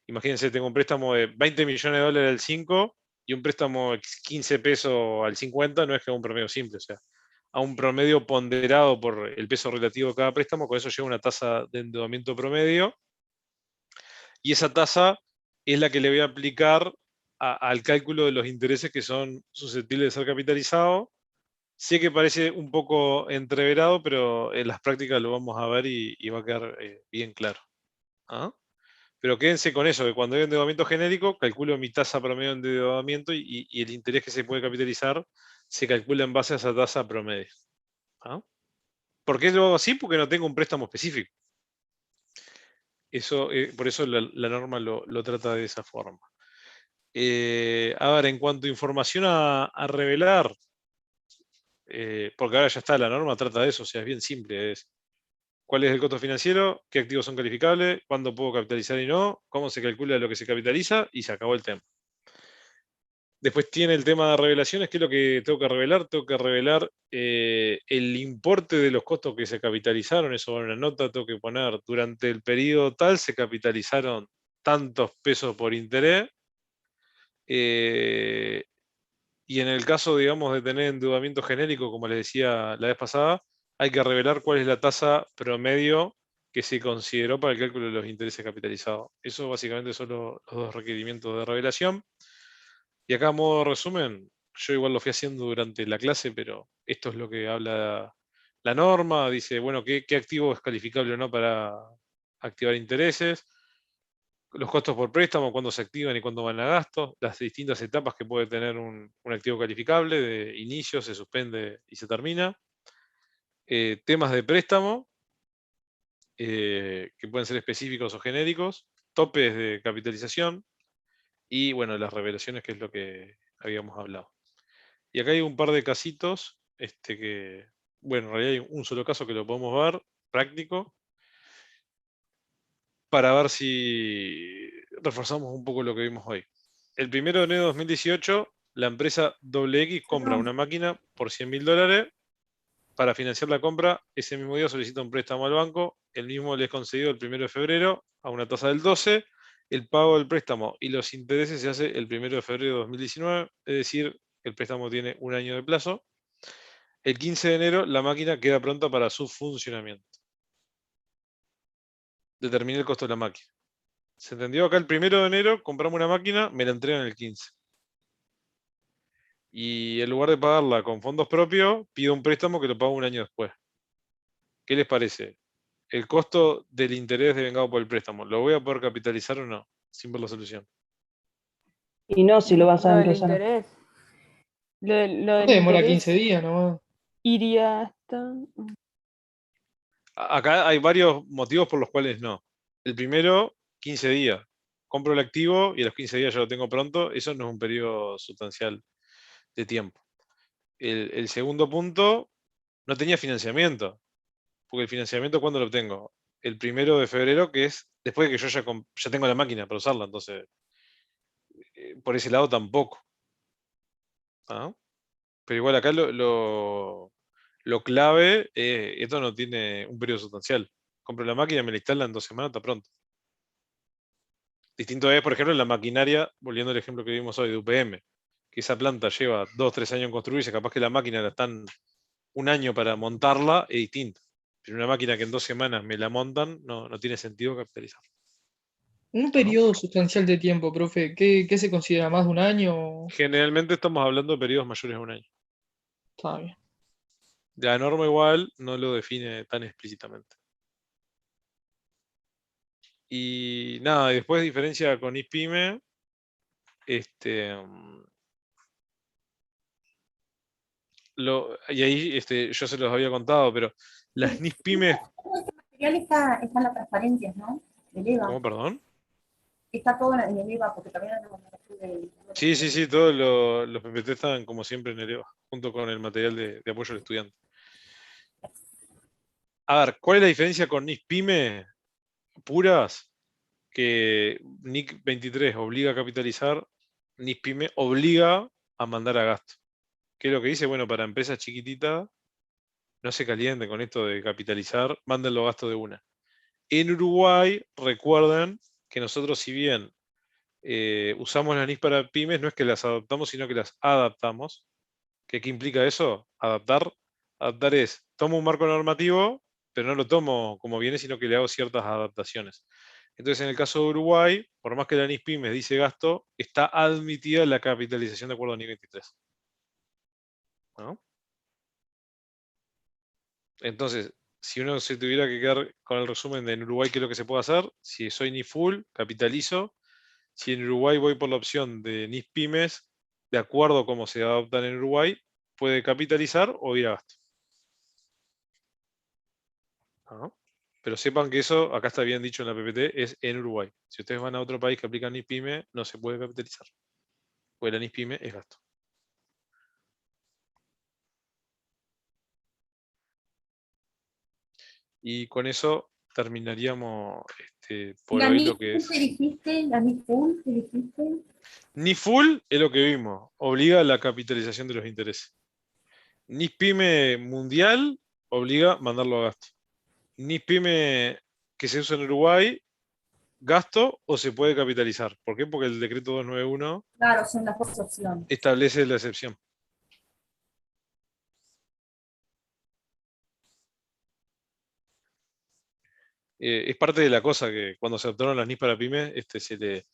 S4: imagínense, tengo un préstamo de 20 millones de dólares al 5 y un préstamo de 15 pesos al 50, no es que es un promedio simple, o sea, a un promedio ponderado por el peso relativo de cada préstamo, con eso llega una tasa de endeudamiento promedio, y esa tasa es la que le voy a aplicar al cálculo de los intereses que son susceptibles de ser capitalizados. Sé que parece un poco entreverado, pero en las prácticas lo vamos a ver y va a quedar bien claro. ¿Ah? Pero quédense con eso, que cuando hay endeudamiento genérico, calculo mi tasa promedio de endeudamiento y el interés que se puede capitalizar se calcula en base a esa tasa promedio. ¿Ah? ¿Por qué lo hago así? Porque no tengo un préstamo específico. Eso, por eso la norma lo trata de esa forma. A ver, en cuanto a información a revelar, porque ahora ya está, la norma trata de eso, o sea, es bien simple, es cuál es el costo financiero, qué activos son calificables, cuándo puedo capitalizar y no, cómo se calcula lo que se capitaliza, y se acabó el tema. Después tiene el tema de revelaciones. ¿Qué es lo que tengo que revelar? Tengo que revelar el importe de los costos que se capitalizaron, eso va en una nota, tengo que poner durante el periodo tal se capitalizaron tantos pesos por interés, y en el caso, digamos, de tener endeudamiento genérico, como les decía la vez pasada, hay que revelar cuál es la tasa promedio que se consideró para el cálculo de los intereses capitalizados. Eso básicamente son los dos requerimientos de revelación. Y acá, a modo de resumen, yo igual lo fui haciendo durante la clase, pero esto es lo que habla la norma. Dice, bueno, qué activo es calificable o no para activar intereses, los costos por préstamo, cuándo se activan y cuándo van a gasto, las distintas etapas que puede tener un activo calificable, de inicio, se suspende y se termina. Temas de préstamo, que pueden ser específicos o genéricos, topes de capitalización y, bueno, las revelaciones, que es lo que habíamos hablado. Y acá hay un par de casitos, que, bueno, en realidad hay un solo caso que lo podemos ver, práctico, para ver si reforzamos un poco lo que vimos hoy. El 1 de enero de 2018, la empresa WX compra una máquina por $100.000. Para financiar la compra, ese mismo día solicita un préstamo al banco, el mismo le es concedido el 1 de febrero a una tasa del 12%, el pago del préstamo y los intereses se hace el 1 de febrero de 2019, es decir, el préstamo tiene un año de plazo. El 15 de enero, la máquina queda pronta para su funcionamiento. Determiné el costo de la máquina. ¿Se entendió? Acá el 1 de enero compramos una máquina, me la entregan el 15. Y en lugar de pagarla con fondos propios, pido un préstamo que lo pago un año después. ¿Qué les parece? El costo del interés devengado por el préstamo, ¿lo voy a poder capitalizar o no? Sin ver la solución.
S1: Y no, si lo vas a
S8: Lo del
S1: empezar.
S8: interés. Lo
S5: No
S8: del
S5: te demora
S8: interés
S5: 15 días nomás.
S8: iría hasta.
S4: Acá hay varios motivos por los cuales no. El primero, 15 días. Compro el activo y a los 15 días ya lo tengo pronto. Eso no es un periodo sustancial de tiempo. El segundo punto, no tenía financiamiento. Porque el financiamiento, ¿cuándo lo obtengo? El 1 de febrero, que es después de que yo ya tengo la máquina para usarla. Entonces, por ese lado tampoco. ¿Ah? Pero igual acá lo clave, esto no tiene un periodo sustancial. Compro la máquina, me la instalan en 2 semanas, está pronto. Distinto es, por ejemplo, en la maquinaria, volviendo al ejemplo que vimos hoy de UPM, que esa planta lleva 2 o 3 años en construirse, capaz que la máquina la están un año para montarla, es distinto. Pero una máquina que en 2 semanas me la montan, no tiene sentido capitalizar.
S5: Un periodo sustancial de tiempo, profe, ¿qué se considera? ¿Más de un año?
S4: Generalmente estamos hablando de periodos mayores a un año.
S5: Está bien.
S4: La norma igual no lo define tan explícitamente. Y nada, después diferencia con ISPYME, y ahí yo se los había contado, pero las NISPYME,
S7: Ese material está en las transparencias, ¿no? Del EVA.
S4: ¿cómo, perdón?
S7: Está todo en el EVA, porque también no
S4: Sí, todos los PPT están como siempre en el EVA, junto con el material de apoyo al estudiante. A ver, ¿cuál es la diferencia con NISPYME puras? Que NIC 23 obliga a capitalizar, NISPYME obliga a mandar a gasto. ¿Qué es lo que dice? Bueno, para empresas chiquititas, no se calienten con esto de capitalizar, manden los gastos de una. En Uruguay, recuerden que nosotros, si bien usamos las NIS para pymes, no es que las adaptamos, sino que las adaptamos. ¿Qué implica eso? Adaptar. Adaptar es, tomo un marco normativo, pero no lo tomo como viene, sino que le hago ciertas adaptaciones. Entonces, en el caso de Uruguay, por más que la NIS pymes dice gasto, está admitida la capitalización de acuerdo a NIS 23. ¿No? Entonces, si uno se tuviera que quedar con el resumen de en Uruguay qué es lo que se puede hacer, si soy NIS full, capitalizo. Si en Uruguay voy por la opción de NIS pymes, de acuerdo a cómo se adoptan en Uruguay, puede capitalizar o ir a gasto. ¿No? Pero sepan que eso, acá está bien dicho en la PPT, es en Uruguay. Si ustedes van a otro país que aplica NIS pyme, no se puede capitalizar. Porque la NIS pyme es gasto. Y con eso terminaríamos por
S7: La
S4: hoy
S7: NIF
S4: lo que es.
S7: ¿qué dijiste? La NIF full, ¿qué dijiste?
S4: NIS full es lo que vimos, obliga a la capitalización de los intereses. NIS pyme mundial obliga a mandarlo a gasto. NIS pyme que se usa en Uruguay, gasto o se puede capitalizar. ¿Por qué? Porque el decreto 291
S7: Claro, son las dos opciones.
S4: establece la excepción. Es parte de la cosa que cuando se adoptaron las NIS para pymes, se le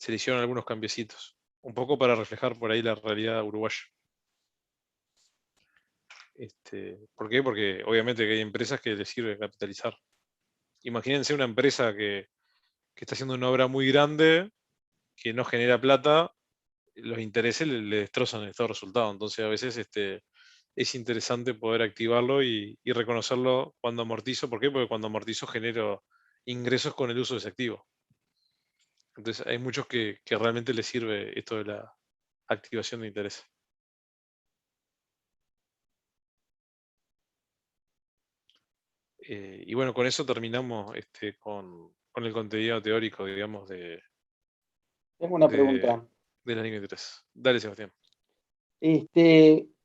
S4: hicieron algunos cambiecitos. Un poco para reflejar por ahí la realidad uruguaya. ¿Por qué? Porque obviamente que hay empresas que les sirve capitalizar. Imagínense una empresa que que está haciendo una obra muy grande, que no genera plata, los intereses le destrozan el estado de resultado. Entonces a veces es interesante poder activarlo y reconocerlo cuando amortizo. ¿Por qué? Porque cuando amortizo genero ingresos con el uso de ese activo. Entonces hay muchos que realmente les sirve esto de la activación de interés. Y bueno, con eso terminamos con el contenido teórico, digamos,
S11: Tengo una pregunta.
S4: de la línea 3. Dale, Sebastián.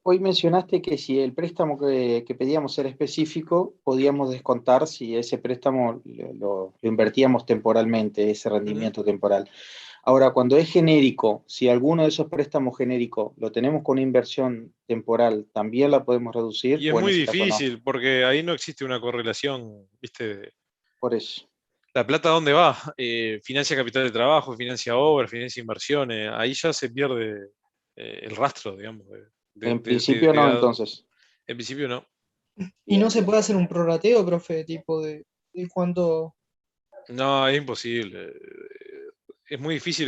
S11: Hoy mencionaste que si el préstamo que pedíamos era específico, podíamos descontar si ese préstamo lo invertíamos temporalmente, ese rendimiento temporal. Ahora, cuando es genérico, si alguno de esos préstamos genéricos lo tenemos con una inversión temporal, ¿también la podemos reducir?
S4: Y es
S11: ¿O en
S4: muy
S11: ese caso no?
S4: difícil, porque ahí no existe una correlación, ¿viste?
S11: Por eso.
S4: ¿La plata dónde va? Financia capital de trabajo, financia obras, financia inversiones. Ahí ya se pierde el rastro, digamos.
S11: En principio no, entonces.
S4: En principio no.
S5: ¿Y no se puede hacer un prorrateo, profe, tipo de cuánto?
S4: No, es imposible. Es muy difícil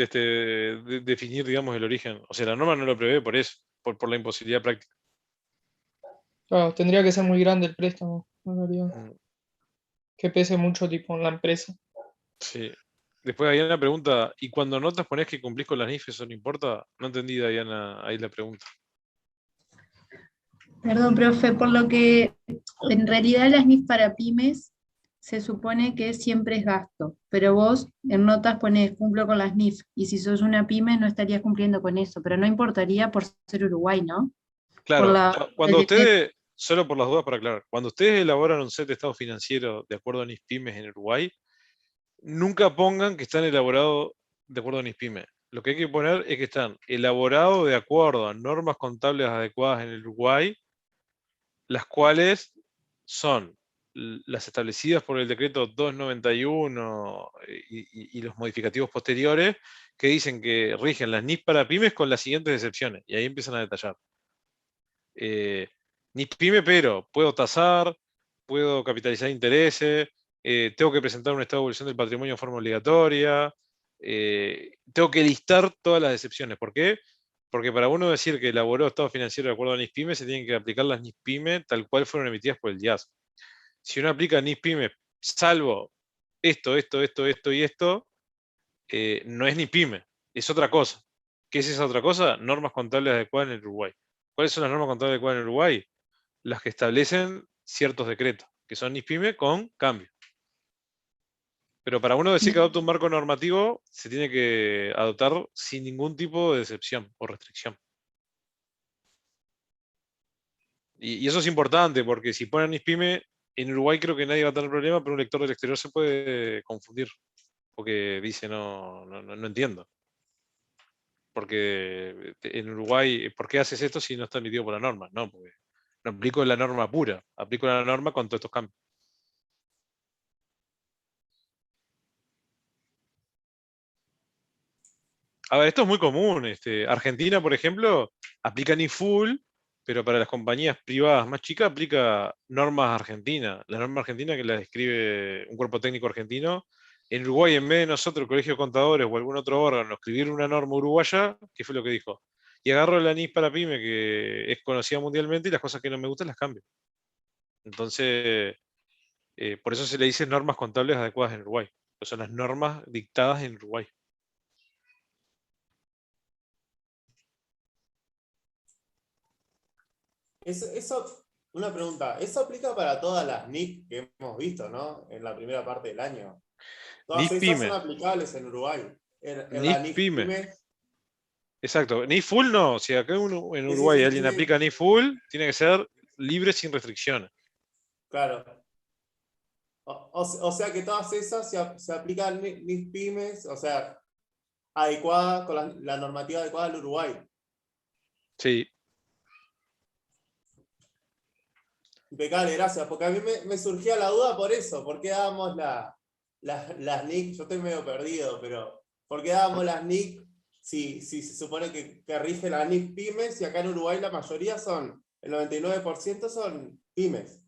S4: definir, digamos, el origen. O sea, la norma no lo prevé por eso, por la imposibilidad práctica.
S5: Claro, tendría que ser muy grande el préstamo, en realidad. Que pese mucho, tipo, en la empresa.
S4: Sí. Después, Diana pregunta, ¿y cuando notas ponés que cumplís con las NIF, eso no importa? No entendí, Diana, ahí la pregunta.
S12: Perdón, profe, por lo que en realidad las NIF para pymes se supone que siempre es gasto, pero vos en notas ponés cumplo con las NIF, y si sos una pyme no estarías cumpliendo con eso, pero no importaría por ser Uruguay, ¿no?
S4: Claro, cuando
S12: el
S4: ustedes, solo por las dudas para aclarar, cuando ustedes elaboran un set de estado financiero de acuerdo a NIF pymes en Uruguay, nunca pongan que están elaborados de acuerdo a NIF pymes. Lo que hay que poner es que están elaborados de acuerdo a normas contables adecuadas en el Uruguay, las cuales son las establecidas por el decreto 291 y los modificativos posteriores, que dicen que rigen las NIF para pymes con las siguientes excepciones, y ahí empiezan a detallar. NIF pyme, pero puedo tasar, puedo capitalizar intereses, tengo que presentar un estado de evolución del patrimonio de forma obligatoria, tengo que listar todas las excepciones. ¿Por qué? Porque para uno decir que elaboró estado financiero de acuerdo a NIF pyme, se tienen que aplicar las NIF pyme tal cual fueron emitidas por el DIAS. Si uno aplica NIF pyme salvo esto y esto, no es NIF pyme, es otra cosa. ¿Qué es esa otra cosa? Normas contables adecuadas en el Uruguay. ¿Cuáles son las normas contables adecuadas en el Uruguay? Las que establecen ciertos decretos, que son NIF pyme con cambio. Pero para uno decir que adopta un marco normativo, se tiene que adoptar sin ningún tipo de excepción o restricción. Y eso es importante, porque si ponen NIF pyme, en Uruguay creo que nadie va a tener problema, pero un lector del exterior se puede confundir, porque dice, no entiendo. Porque en Uruguay, ¿por qué haces esto si no está emitido por la norma? No, porque no aplico la norma pura, aplico la norma con todos estos cambios. A ver, esto es muy común. Argentina, por ejemplo, aplica NIF full, pero para las compañías privadas más chicas aplica normas argentinas. La norma argentina que la describe un cuerpo técnico argentino. En Uruguay, en vez de nosotros, el Colegio de Contadores o algún otro órgano, escribir una norma uruguaya, ¿qué fue lo que dijo? Y agarro la NIF para pyme, que es conocida mundialmente, y las cosas que no me gustan las cambio. Entonces, por eso se le dice normas contables adecuadas en Uruguay. Que son las normas dictadas en Uruguay.
S13: Una pregunta, ¿eso aplica para todas las NIF que hemos visto, ¿no? En la primera parte del año. Todas
S4: NIF
S13: esas
S4: pyme.
S13: son aplicables en Uruguay. En
S4: NIF
S13: la NIF
S4: pyme.
S13: pyme.
S4: Exacto. NIF full no. Si acá en
S13: Sí,
S4: Uruguay
S13: sí,
S4: alguien
S13: sí.
S4: aplica NIF full, tiene que ser libre sin restricciones.
S13: Claro. O sea que todas esas se aplican NIF pymes, o sea, adecuada, con la normativa adecuada al Uruguay.
S4: Sí.
S13: Impecable, gracias. Porque a mí me surgía la duda por eso. ¿Por qué dábamos las NIC? Yo estoy medio perdido, pero ¿por qué dábamos las NIC si se supone que rige la NIC pymes y acá en Uruguay la mayoría el 99% son pymes?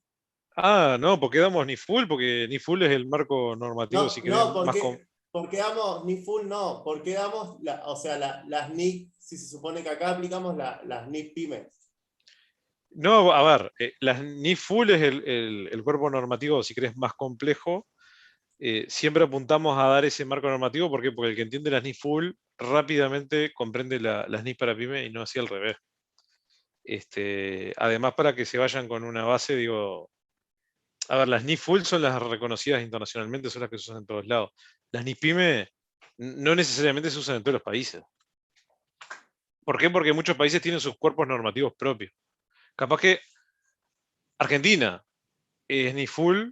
S4: Ah, no, porque damos NIF full, porque NIF full es el marco normativo,
S13: No,
S4: si querés,
S13: no,
S4: más
S13: porque ¿Por qué damos NIF full? No, ¿por qué damos, las NIC, si se supone que acá aplicamos las NIC pymes?
S4: No, a ver, las NIF full es el cuerpo normativo, si querés, más complejo. Siempre apuntamos a dar ese marco normativo, ¿por qué? Porque el que entiende las NIF full rápidamente comprende las NIF para pyme y no así al revés. Además, para que se vayan con una base, digo, a ver, las NIF full son las reconocidas internacionalmente, son las que se usan en todos lados. Las NIF pyme no necesariamente se usan en todos los países. ¿Por qué? Porque muchos países tienen sus cuerpos normativos propios. Capaz que Argentina es NIF full,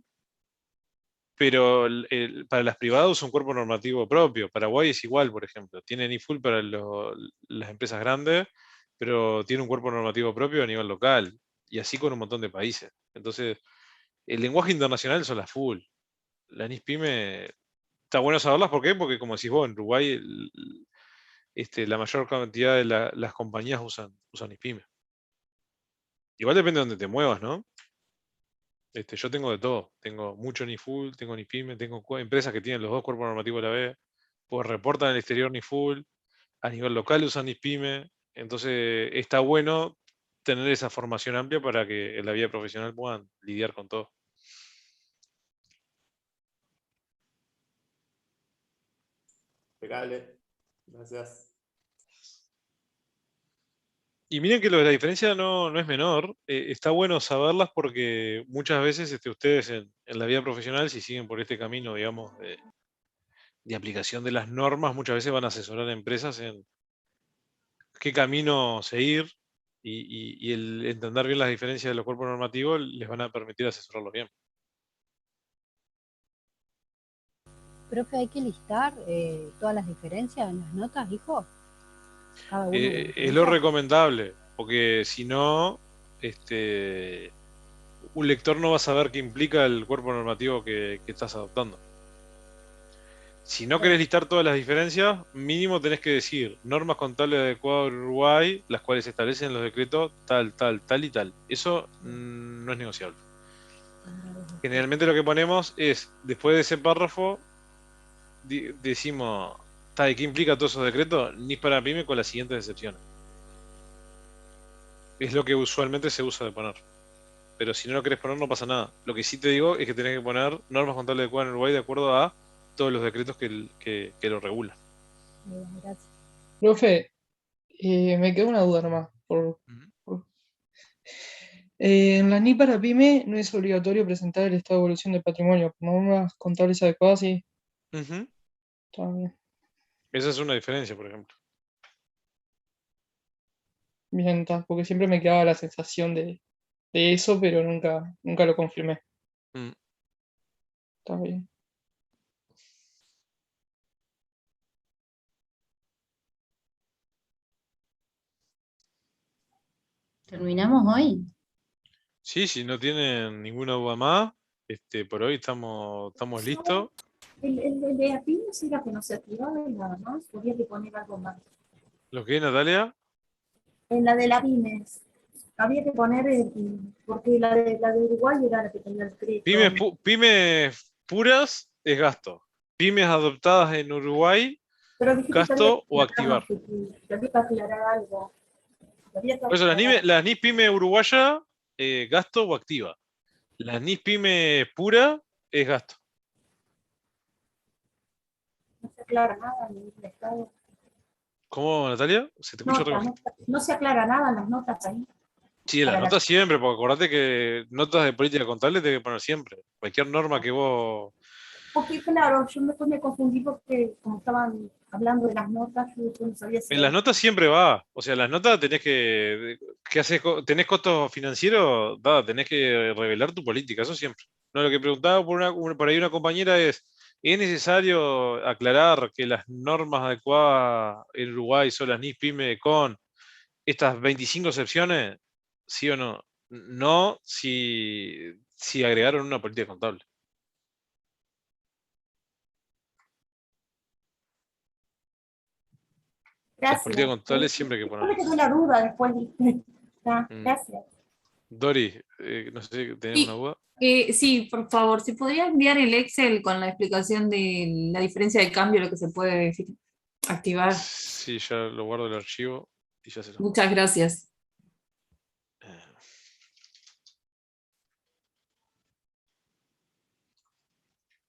S4: pero para las privadas usa un cuerpo normativo propio. Paraguay es igual, por ejemplo. Tiene NIF full para las empresas grandes, pero tiene un cuerpo normativo propio a nivel local. Y así con un montón de países. Entonces, el lenguaje internacional son las full. La NIF pyme, está bueno saberlas, ¿por qué? Porque como decís vos, en Uruguay la mayor cantidad de las compañías usan NIF pyme. Igual depende de dónde te muevas, ¿no? Yo tengo de todo. Tengo mucho NIF full, tengo NIF pyme, tengo empresas que tienen los dos cuerpos normativos a la vez, pues reportan en el exterior NIF full, a nivel local usan NIF pyme. Entonces está bueno tener esa formación amplia para que en la vida profesional puedan lidiar con todo.
S13: Impecable. Gracias.
S4: Y miren que lo de la diferencia no es menor, está bueno saberlas porque muchas veces ustedes en la vida profesional, si siguen por este camino, digamos, de aplicación de las normas, muchas veces van a asesorar a empresas en qué camino seguir y el entender bien las diferencias de los cuerpos normativos les van a permitir asesorarlos bien.
S14: Profe, ¿hay que listar todas las diferencias en las notas, hijo? Cada uno de las
S4: Es lo
S14: diferencias.
S4: recomendable, porque si no, un lector no va a saber qué implica el cuerpo normativo que estás adoptando. Si no querés listar todas las diferencias, mínimo tenés que decir normas contables adecuadas en Uruguay, las cuales establecen los decretos tal, tal, tal y tal. Eso no es negociable. Generalmente lo que ponemos es, después de ese párrafo, decimos, ¿de qué implica todos esos decretos? NIF para pyme con las siguientes excepciones. Es lo que usualmente se usa de poner. Pero si no lo querés poner, no pasa nada. Lo que sí te digo es que tenés que poner normas contables adecuadas en Uruguay de acuerdo a todos los decretos que lo regulan.
S14: Gracias.
S5: Profe, me quedó una duda nomás. En la NIC para pyme no es obligatorio presentar el estado de evolución del patrimonio. Por normas contables adecuadas, sí.
S4: Ujú.
S5: Está bien.
S4: Esa es una diferencia, por ejemplo.
S5: Bien, está, porque siempre me quedaba la sensación de eso, pero nunca lo confirmé.
S4: Mm.
S5: Está bien.
S12: ¿Terminamos hoy?
S4: Sí, si no tienen ninguna duda más, por hoy estamos listos.
S7: El de Apinos era que no se activaba y nada más, había que poner algo más.
S4: ¿Lo que es, Natalia?
S7: En la de la Pymes, había que poner, porque la de Uruguay era la que tenía el crédito.
S4: Pymes puras es gasto. Pymes adoptadas en Uruguay,
S7: Pero dijiste
S4: gasto o
S7: que
S4: activar.
S7: había que aclarar algo.
S4: Por eso las NIF pyme uruguaya, gasto o activa. Las NIF pyme pura es gasto.
S7: No se aclara nada en el estado.
S4: ¿Cómo, Natalia? ¿Se te escucha otra vez?
S7: No se aclara nada en las notas ahí.
S4: Sí, en las
S7: Para
S4: notas siempre, porque acordate que notas de política contable te hay que poner siempre. Cualquier norma que vos...
S7: Porque claro, yo después me confundí porque como estaban hablando de las notas, yo después no sabía si
S4: En las notas siempre va. O sea, en las notas tenés ¿qué haces? ¿Tenés costos financieros? Tenés que revelar tu política, eso siempre. No, lo que preguntaba por ahí una compañera ¿es necesario aclarar que las normas adecuadas en Uruguay son las NIF PYME con estas 25 excepciones? ¿Sí o no? No si agregaron una política contable. Las
S7: Gracias.
S4: políticas contables siempre hay que
S7: Después me
S4: ponerlas.
S7: quedó la duda después. ¿Viste?
S4: Mm.
S7: Gracias.
S4: Dori, no sé si tenés una duda.
S15: Sí, por favor, si podría enviar el Excel con la explicación de la diferencia de cambio, lo que se puede activar.
S4: Sí, ya lo guardo el archivo y ya se lo.
S15: Muchas gracias.